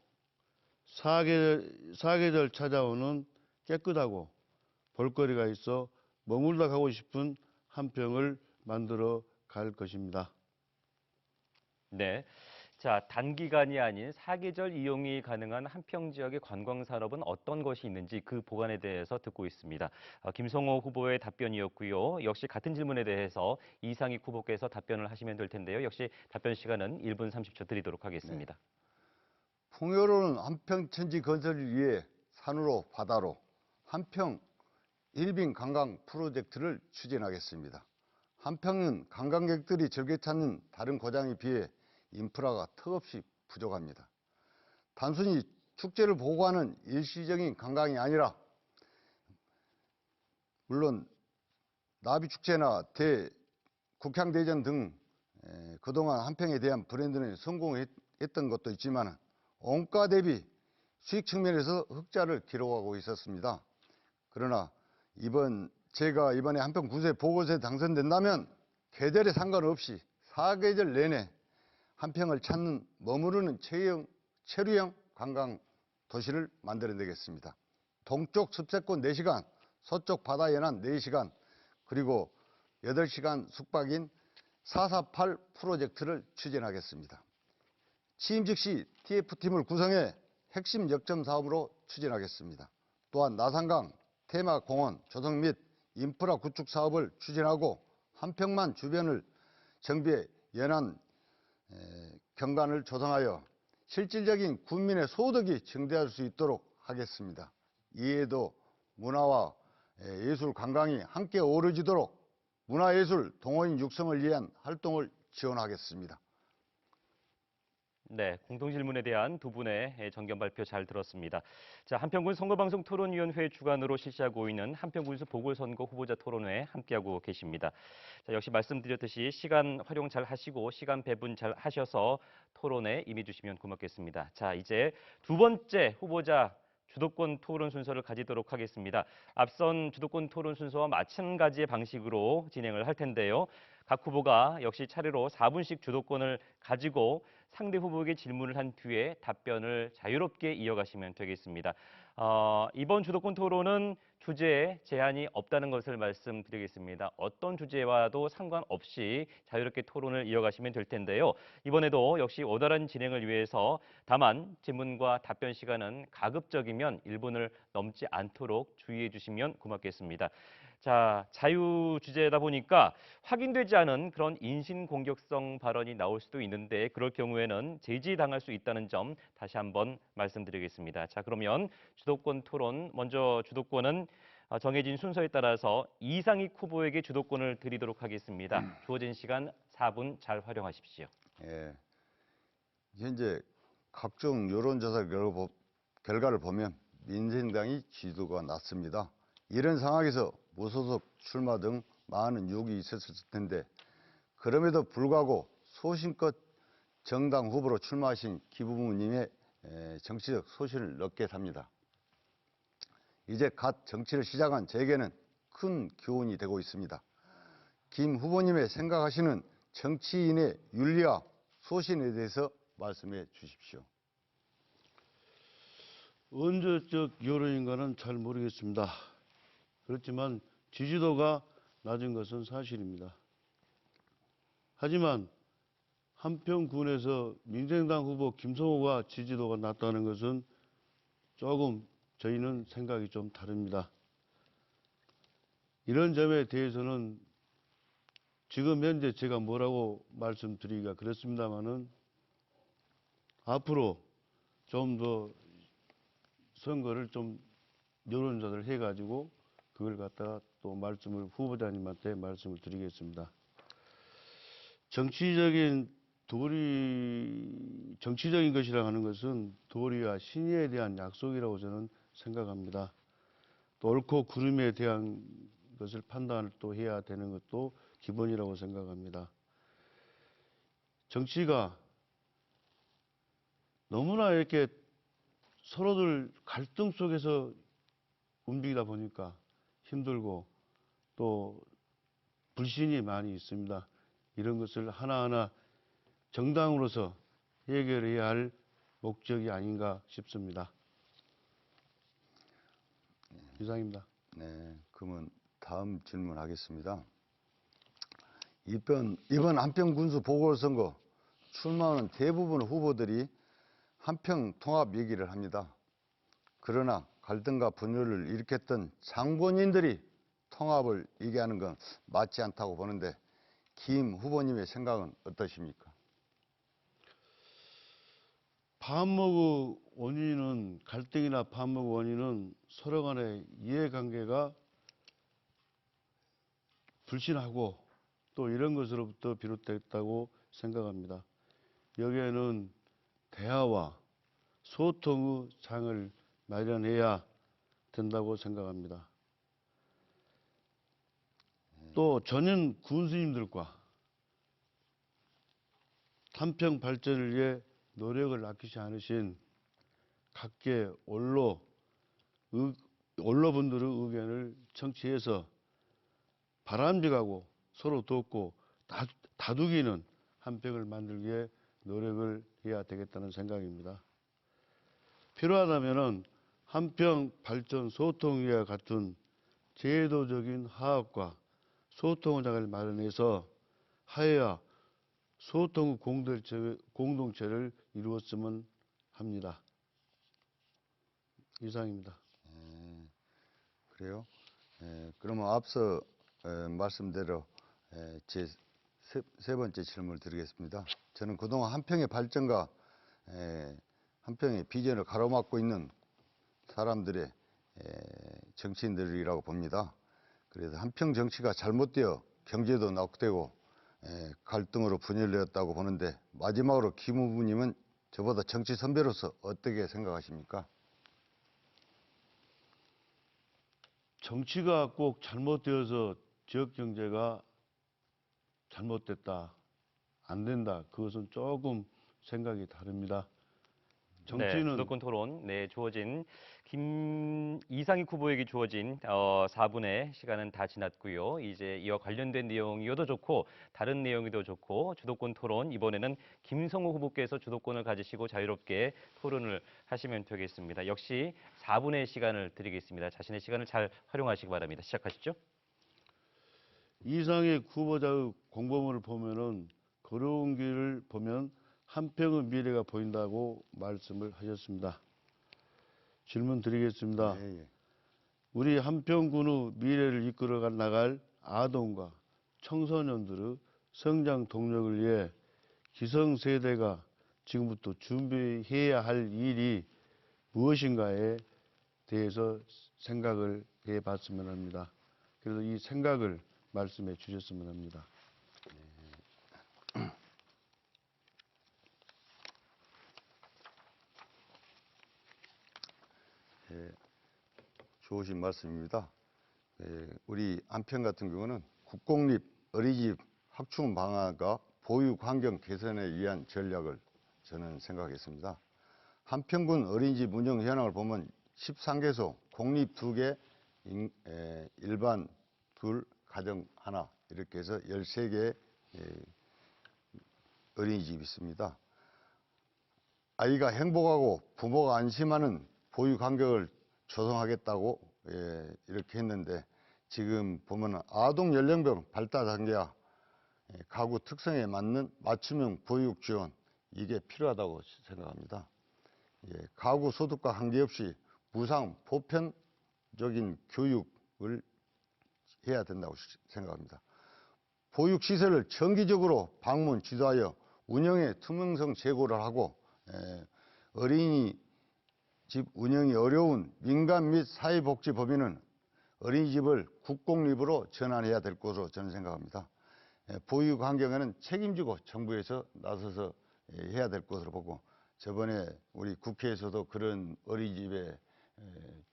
사계절 찾아오는 깨끗하고 볼거리가 있어 머물다 가고 싶은 한평을 만들어 갈 것입니다. 네. 자, 단기간이 아닌 사계절 이용이 가능한 한평 지역의 관광 산업은 어떤 것이 있는지 그 보관에 대해서 듣고 있습니다. 김성호 후보의 답변이었고요. 역시 같은 질문에 대해서 이상익 후보께서 답변을 하시면 될 텐데요. 역시 답변 시간은 1분 30초 드리도록 하겠습니다. 풍요로운 한평 천지 건설을 위해 산으로 바다로 한평 일빙 관광 프로젝트를 추진하겠습니다. 한평은 관광객들이 즐겨 찾는 다른 고장에 비해 인프라가 턱없이 부족합니다. 단순히 축제를 보고 하는 일시적인 관광이 아니라 물론 나비축제나 국향대전 등 그동안 한평에 대한 브랜드는 성공했던 것도 있지만 원가 대비 수익 측면에서 흑자를 기록하고 있었습니다. 그러나 제가 이번에 한평 군수의 보궐선거에 당선된다면 계절에 상관없이 사계절 내내 한평을 찾는 머무르는 체류형 관광 도시를 만들어내겠습니다. 동쪽 습세권 4시간, 서쪽 바다 연안 4시간, 그리고 8시간 숙박인 448 프로젝트를 추진하겠습니다. 취임 즉시 TF팀을 구성해 핵심 역점 사업으로 추진하겠습니다. 또한 나산강 테마공원 조성 및 인프라 구축 사업을 추진하고 한평만 주변을 정비해 연안 경관을 조성하여 실질적인 국민의 소득이 증대할 수 있도록 하겠습니다. 이에도 문화와 예술 관광이 함께 어우러지도록 문화예술 동호인 육성을 위한 활동을 지원하겠습니다. 네, 공동질문에 대한 두 분의 정견 발표 잘 들었습니다. 자, 한평군 선거방송 토론위원회 주관으로 실시하고 있는 한평군수 보궐선거 후보자 토론회 함께하고 계십니다. 자, 역시 말씀드렸듯이 시간 활용 잘 하시고 시간 배분 잘 하셔서 토론에 임해주시면 고맙겠습니다. 자, 이제 두 번째 후보자 주도권 토론 순서를 가지도록 하겠습니다. 앞선 주도권 토론 순서와 마찬가지의 방식으로 진행을 할 텐데요. 각 후보가 역시 차례로 4분씩 주도권을 가지고 상대 후보에게 질문을 한 뒤에 답변을 자유롭게 이어가시면 되겠습니다. 이번 주도권 토론은 주제에 제한이 없다는 것을 말씀드리겠습니다. 어떤 주제와도 상관없이 자유롭게 토론을 이어가시면 될 텐데요. 이번에도 역시 원활한 진행을 위해서 다만 질문과 답변 시간은 가급적이면 1분을 넘지 않도록 주의해 주시면 고맙겠습니다. 자, 자유 주제다 보니까 확인되지 않은 그런 인신공격성 발언이 나올 수도 있는데 그럴 경우에는 제지당할 수 있다는 점 다시 한번 말씀드리겠습니다. 자, 그러면 주도권 토론, 먼저 주도권은 정해진 순서에 따라서 이상익 후보에게 주도권을 드리도록 하겠습니다. 주어진 시간 4분 잘 활용하십시오. 예, 현재 각종 여론조사 결과를 보면 민생당이 지지도가 낮습니다. 이런 상황에서 무소속 출마 등 많은 유혹이 있었을 텐데 그럼에도 불구하고 소신껏 정당 후보로 출마하신 김 후보님의 정치적 소신을 넣게 삽니다. 이제 갓 정치를 시작한 제게는 큰 교훈이 되고 있습니다. 김 후보님의 생각하시는 정치인의 윤리와 소신에 대해서 말씀해 주십시오. 언제적 여론인가는 잘 모르겠습니다. 그렇지만 지지도가 낮은 것은 사실입니다. 하지만 한평군에서 민생당 후보 김성호가 지지도가 낮다는 것은 조금 저희는 생각이 좀 다릅니다. 이런 점에 대해서는 지금 현재 제가 뭐라고 말씀드리기가 그렇습니다만은 앞으로 좀 더 선거를 좀 여론조사를 해가지고 그걸 갖다가 또 후보자님한테 말씀을 드리겠습니다. 정치적인 것이라 하는 것은 도리와 신의에 대한 약속이라고 저는 생각합니다. 또 옳고 그름에 대한 것을 판단을 또 해야 되는 것도 기본이라고 생각합니다. 정치가 너무나 이렇게 서로들 갈등 속에서 움직이다 보니까 힘들고 또 불신이 많이 있습니다. 이런 것을 하나하나 정당으로서 해결해야 할 목적이 아닌가 싶습니다. 이상입니다. 네, 그러면 다음 질문하겠습니다. 이번 한평군수 보궐선거 출마하는 대부분 후보들이 한평 통합 얘기를 합니다. 그러나 갈등과 분열을 일으켰던 장본인들이 통합을 얘기하는 건 맞지 않다고 보는데 김 후보님의 생각은 어떠십니까? 파업의 원인은 갈등이나 파업의 원인은 서로 간의 이해관계가 불신하고 또 이런 것으로부터 비롯됐다고 생각합니다. 여기에는 대화와 소통의 장을 마련해야 된다고 생각합니다. 또 전현 군수님들과 한평 발전을 위해 노력을 아끼지 않으신 각계 원로분들의 의견을 청취해서 바람직하고 서로 돕고 다투기는 한평을 만들기 위해 노력을 해야 되겠다는 생각입니다. 필요하다면 한평 발전 소통위와 같은 제도적인 화합과 소통장을 마련해서 화해와 소통 공동체를 이루었으면 합니다. 이상입니다. 그래요? 그러면 앞서 말씀대로 제 세 번째 질문을 드리겠습니다. 저는 그동안 한평의 발전과 한평의 비전을 가로막고 있는 사람들의 정치인들이라고 봅니다. 그래서 한평 정치가 잘못되어 경제도 낙후되고 갈등으로 분열되었다고 보는데 마지막으로 김 후보님은 저보다 정치 선배로서 어떻게 생각하십니까? 정치가 꼭 잘못되어서 지역 경제가 잘못됐다, 안 된다. 그것은 조금 생각이 다릅니다. 네, 정치는 주도권 토론, 주어진 이상익 후보에게 주어진 4분의 시간은 다 지났고요. 이제 이와 관련된 내용이어도 좋고 다른 내용이도 좋고 주도권 토론 이번에는 김성우 후보께서 주도권을 가지시고 자유롭게 토론을 하시면 되겠습니다. 역시 4분의 시간을 드리겠습니다. 자신의 시간을 잘 활용하시기 바랍니다. 시작하시죠. 이상의 후보자의 공보문을 보면은 걸어온 길을 보면 한평의 미래가 보인다고 말씀을 하셨습니다. 질문 드리겠습니다. 예. 우리 한평군의 미래를 이끌어 나갈 아동과 청소년들의 성장 동력을 위해 기성세대가 지금부터 준비해야 할 일이 무엇인가에 대해서 생각을 해봤으면 합니다. 그래서 이 생각을 말씀해 주셨으면 합니다. 좋으신 말씀입니다. 우리 한평 같은 경우는 국공립 어린이집 확충 방안과 보육 환경 개선에 위한 전략을 저는 생각했습니다. 한평군 어린이집 운영 현황을 보면 13개소, 공립 2개, 일반 2, 가정 1 이렇게 해서 13개의 어린이집이 있습니다. 아이가 행복하고 부모가 안심하는 보육 환경을 조성하겠다고 이렇게 했는데 지금 보면 아동 연령별 발달 단계와 가구 특성에 맞는 맞춤형 보육 지원 이게 필요하다고 생각합니다. 가구 소득과 관계없이 무상 보편적인 교육을 해야 된다고 생각합니다. 보육시설을 정기적으로 방문 지도하여 운영의 투명성 제고를 하고 어린이집 운영이 어려운 민간 및 사회복지법인은 어린이집을 국공립으로 전환해야 될 것으로 저는 생각합니다. 보육 환경에는 책임지고 정부에서 나서서 해야 될 것으로 보고 저번에 우리 국회에서도 그런 어린이집에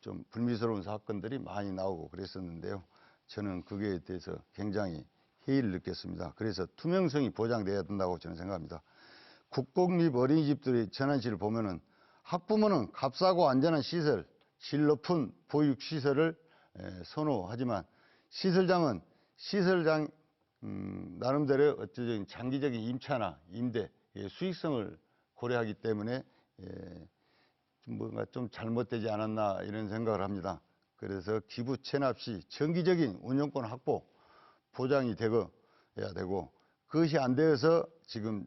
좀 불면 불미스러운 사건들이 많이 나오고 그랬었는데요. 저는 그거에 대해서 굉장히 회의를 느꼈습니다. 그래서 투명성이 보장돼야 된다고 저는 생각합니다. 국공립 어린이집들의 전환시를 보면은 학부모는 값싸고 안전한 시설, 질 높은 보육시설을 선호하지만 시설장은 시설장 나름대로 어쩌면 장기적인 임차나 임대, 수익성을 고려하기 때문에 뭔가 좀 잘못되지 않았나 이런 생각을 합니다. 그래서 기부 체납 시 정기적인 운영권 확보 보장이 되어야 되고 그것이 안 되어서 지금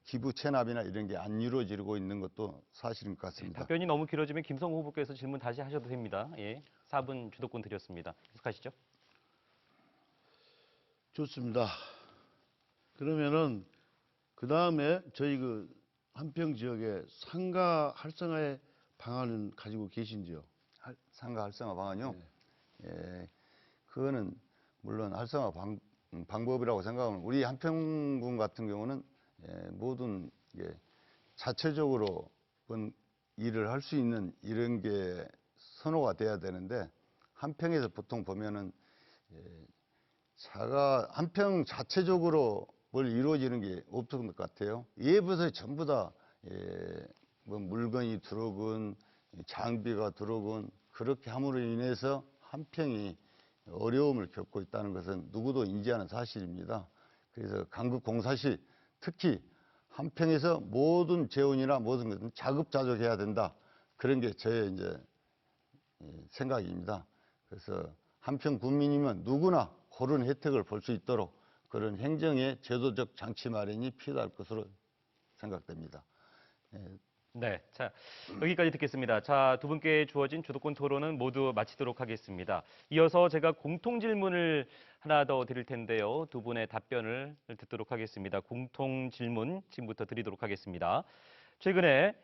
기부 체납이나 이런 게 안 이루어지고 있는 것도 사실인 것 같습니다. 답변이 너무 길어지면 김성호 후보께서 질문 다시 하셔도 됩니다. 예, 4분 주도권 드렸습니다. 계속하시죠. 좋습니다. 그러면은 그 다음에 저희 그 한평 지역에 상가 활성화의 방안은 가지고 계신지요? 상가 활성화 방안요? 예, 그거는 물론 활성화 방법이라고 생각하면 우리 한평군 같은 경우는 모든 자체적으로 일을 할 수 있는 이런 게 선호가 돼야 되는데 한평에서 보통 보면은 한평 자체적으로 뭘 이루어지는 게 없던 것 같아요. 예부서에 전부 다 뭐 물건이 들어오건 장비가 들어오건 그렇게 함으로 인해서 한평이 어려움을 겪고 있다는 것은 누구도 인지하는 사실입니다. 그래서 강북공사시 특히 한평에서 모든 재원이나 모든 것은 자급자족해야 된다. 그런 게 저의 이제 생각입니다. 그래서 한평 국민이면 누구나 그런 혜택을 볼 수 있도록 그런 행정의 제도적 장치 마련이 필요할 것으로 생각됩니다. 네, 자 여기까지 듣겠습니다. 자, 두 분께 주어진 주도권 토론은 모두 마치도록 하겠습니다. 이어서 제가 공통 질문을 하나 더 드릴 텐데요. 두 분의 답변을 듣도록 하겠습니다. 공통 질문 지금부터 드리도록 하겠습니다. 최근에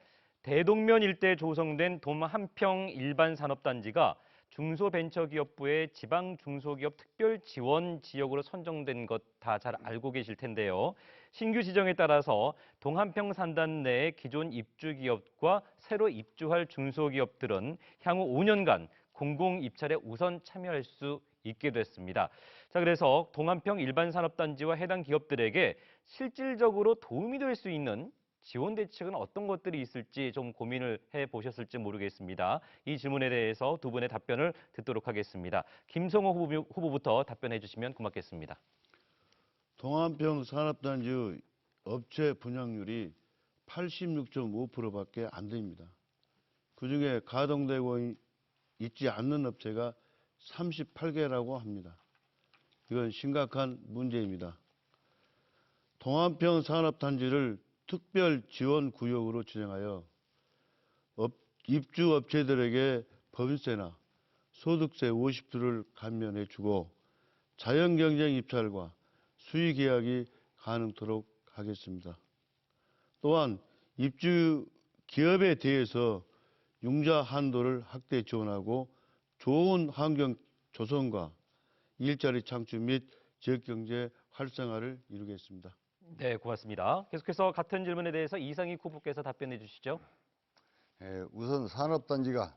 대동면 일대 조성된 돔 한평 일반산업단지가 중소벤처기업부의 지방중소기업 특별지원 지역으로 선정된 것 다 잘 알고 계실 텐데요. 신규 지정에 따라서 동한평 산단 내의 기존 입주기업과 새로 입주할 중소기업들은 향후 5년간 공공입찰에 우선 참여할 수 있게 됐습니다. 자, 그래서 동한평 일반산업단지와 해당 기업들에게 실질적으로 도움이 될 수 있는 지원 대책은 어떤 것들이 있을지 좀 고민을 해보셨을지 모르겠습니다. 이 질문에 대해서 두 분의 답변을 듣도록 하겠습니다. 김성호 후보부터 답변해 주시면 고맙겠습니다. 동한평 산업단지 업체 분양률이 86.5%밖에 안 됩니다. 그중에 가동되고 있지 않는 업체가 38개라고 합니다. 이건 심각한 문제입니다. 동한평 산업단지를 특별지원구역으로 지정하여 입주업체들에게 법인세나 소득세 50%를 감면해주고 자연경쟁 입찰과 수의계약이 가능토록 하겠습니다. 또한 입주 기업에 대해서 융자 한도를 확대 지원하고 좋은 환경 조성과 일자리 창출 및 지역경제 활성화를 이루겠습니다. 네, 고맙습니다. 계속해서 같은 질문에 대해서 이상익 후보께서 답변해 주시죠. 우선 산업단지가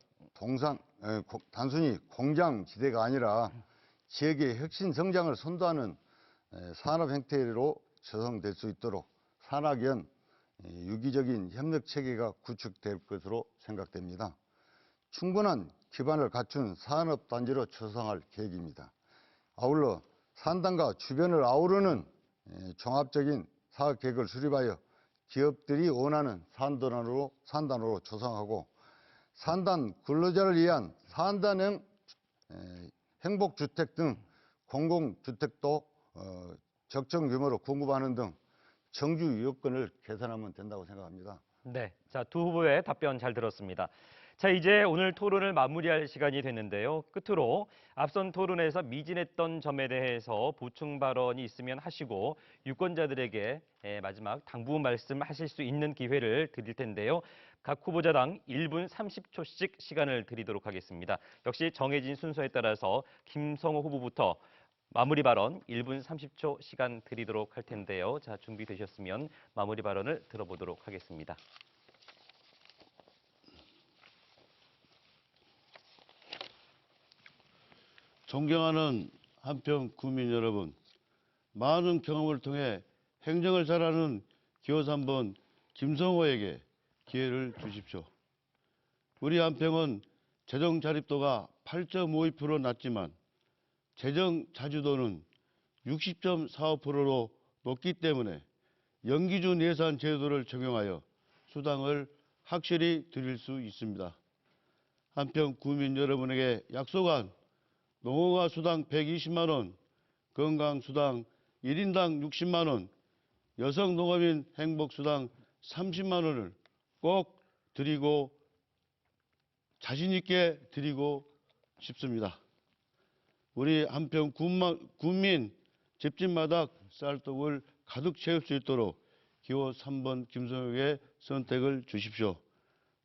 단순히 공장지대가 아니라 지역의 혁신 성장을 선도하는 산업 형태로 조성될 수 있도록 산학연 유기적인 협력 체계가 구축될 것으로 생각됩니다. 충분한 기반을 갖춘 산업단지로 조성할 계획입니다. 아울러 산단과 주변을 아우르는 종합적인 사업계획을 수립하여 기업들이 원하는 산단으로 조성하고 산단 근로자를 위한 산단형 행복주택 등 공공주택도 적정 규모로 공급하는 등 정주 여건을 개선하면 된다고 생각합니다. 네, 자, 두 후보의 답변 잘 들었습니다. 자, 이제 오늘 토론을 마무리할 시간이 됐는데요. 끝으로 앞선 토론에서 미진했던 점에 대해서 보충 발언이 있으면 하시고 유권자들에게 마지막 당부 말씀하실 수 있는 기회를 드릴 텐데요. 각 후보자당 1분 30초씩 시간을 드리도록 하겠습니다. 역시 정해진 순서에 따라서 김성호 후보부터 마무리 발언 1분 30초 시간 드리도록 할 텐데요. 자, 준비되셨으면 마무리 발언을 들어보도록 하겠습니다. 존경하는 한평 구민 여러분, 많은 경험을 통해 행정을 잘하는 기호 3번 김성호에게 기회를 주십시오. 우리 한평은 재정 자립도가 8.52% 낮지만 재정 자주도는 60.45%로 높기 때문에 연기준 예산 제도를 적용하여 수당을 확실히 드릴 수 있습니다. 한평 구민 여러분에게 약속한 농어가 수당 120만 원, 건강수당 1인당 60만 원, 여성 농업인 행복수당 30만 원을 꼭 드리고 자신 있게 드리고 싶습니다. 우리 한평 군민 집집마다 쌀떡을 가득 채울 수 있도록 기호 3번 김성혁의 선택을 주십시오.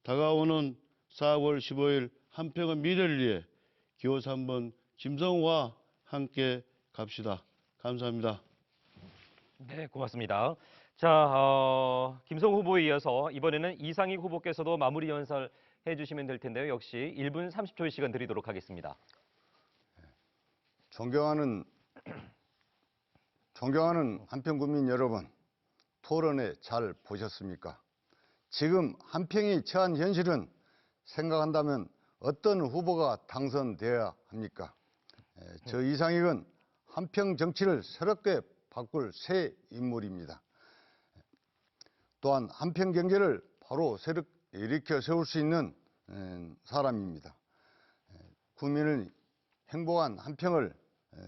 다가오는 4월 15일 한평의 미래를 위해 기호 3번 김성호와 함께 갑시다. 감사합니다. 네, 고맙습니다. 자, 김성호 후보에 이어서 이번에는 이상익 후보께서도 마무리 연설 해주시면 될 텐데요. 역시 1분 30초의 시간 드리도록 하겠습니다. 존경하는 한평 국민 여러분, 토론회 잘 보셨습니까? 지금 한평이 처한 현실은 생각한다면 어떤 후보가 당선되어야 합니까? 저 이상익은 한평 정치를 새롭게 바꿀 새 인물입니다. 또한 한평 경제를 바로 일으켜 세울 수 있는 사람입니다. 국민을 행복한 한평을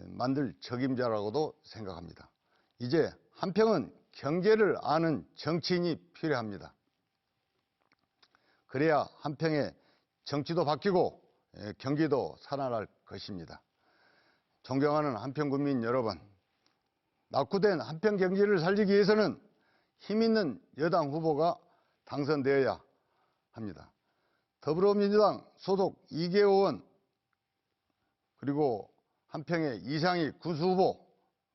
만들 적임자라고도 생각합니다. 이제 한평은 경제를 아는 정치인이 필요합니다. 그래야 한평의 정치도 바뀌고 경기도 살아날 것입니다. 존경하는 한평 국민 여러분, 낙후된 한평 경제를 살리기 위해서는 힘있는 여당 후보가 당선되어야 합니다. 더불어민주당 소속 이계호 의원, 그리고 한평의 이상익 군수후보,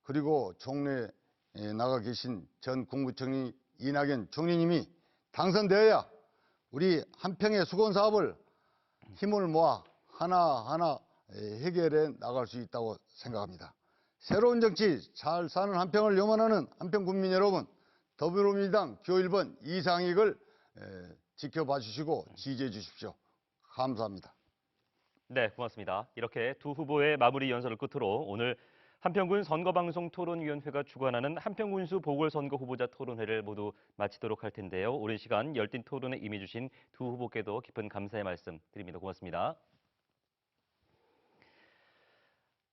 그리고 종로에 나가 계신 전 국무총리 이낙연 총리님이 당선되어야 우리 한평의 수건사업을 힘을 모아 하나하나 해결해 나갈 수 있다고 생각합니다. 새로운 정치 잘 사는 한평을 염원하는 한평 국민 여러분, 더불어민주당 기호 1번 이상익을 지켜봐 주시고 지지해 주십시오. 감사합니다. 네, 고맙습니다. 이렇게 두 후보의 마무리 연설을 끝으로 오늘 한평군 선거방송토론위원회가 주관하는 한평군수 보궐선거 후보자 토론회를 모두 마치도록 할 텐데요. 오랜 시간 열띤 토론에 임해주신 두 후보께도 깊은 감사의 말씀 드립니다. 고맙습니다.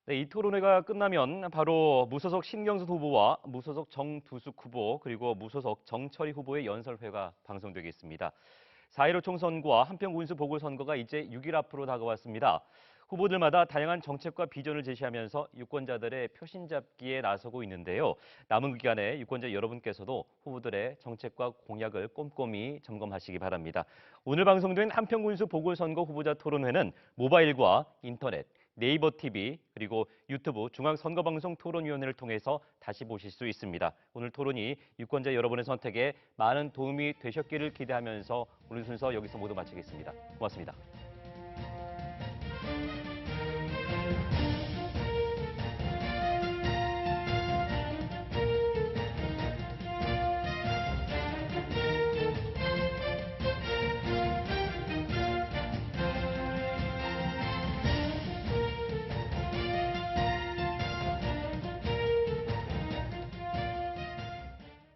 네, 이 토론회가 끝나면 바로 무소속 신경수 후보와 무소속 정두숙 후보 그리고 무소속 정철희 후보의 연설회가 방송되겠습니다. 4.15 총선과 한평군수 보궐선거가 이제 6일 앞으로 다가왔습니다. 후보들마다 다양한 정책과 비전을 제시하면서 유권자들의 표심 잡기에 나서고 있는데요. 남은 기간에 유권자 여러분께서도 후보들의 정책과 공약을 꼼꼼히 점검하시기 바랍니다. 오늘 방송된 한평군수 보궐선거 후보자 토론회는 모바일과 인터넷, 네이버 TV 그리고 유튜브 중앙선거방송토론위원회를 통해서 다시 보실 수 있습니다. 오늘 토론이 유권자 여러분의 선택에 많은 도움이 되셨기를 기대하면서 오늘 순서 여기서 모두 마치겠습니다. 고맙습니다.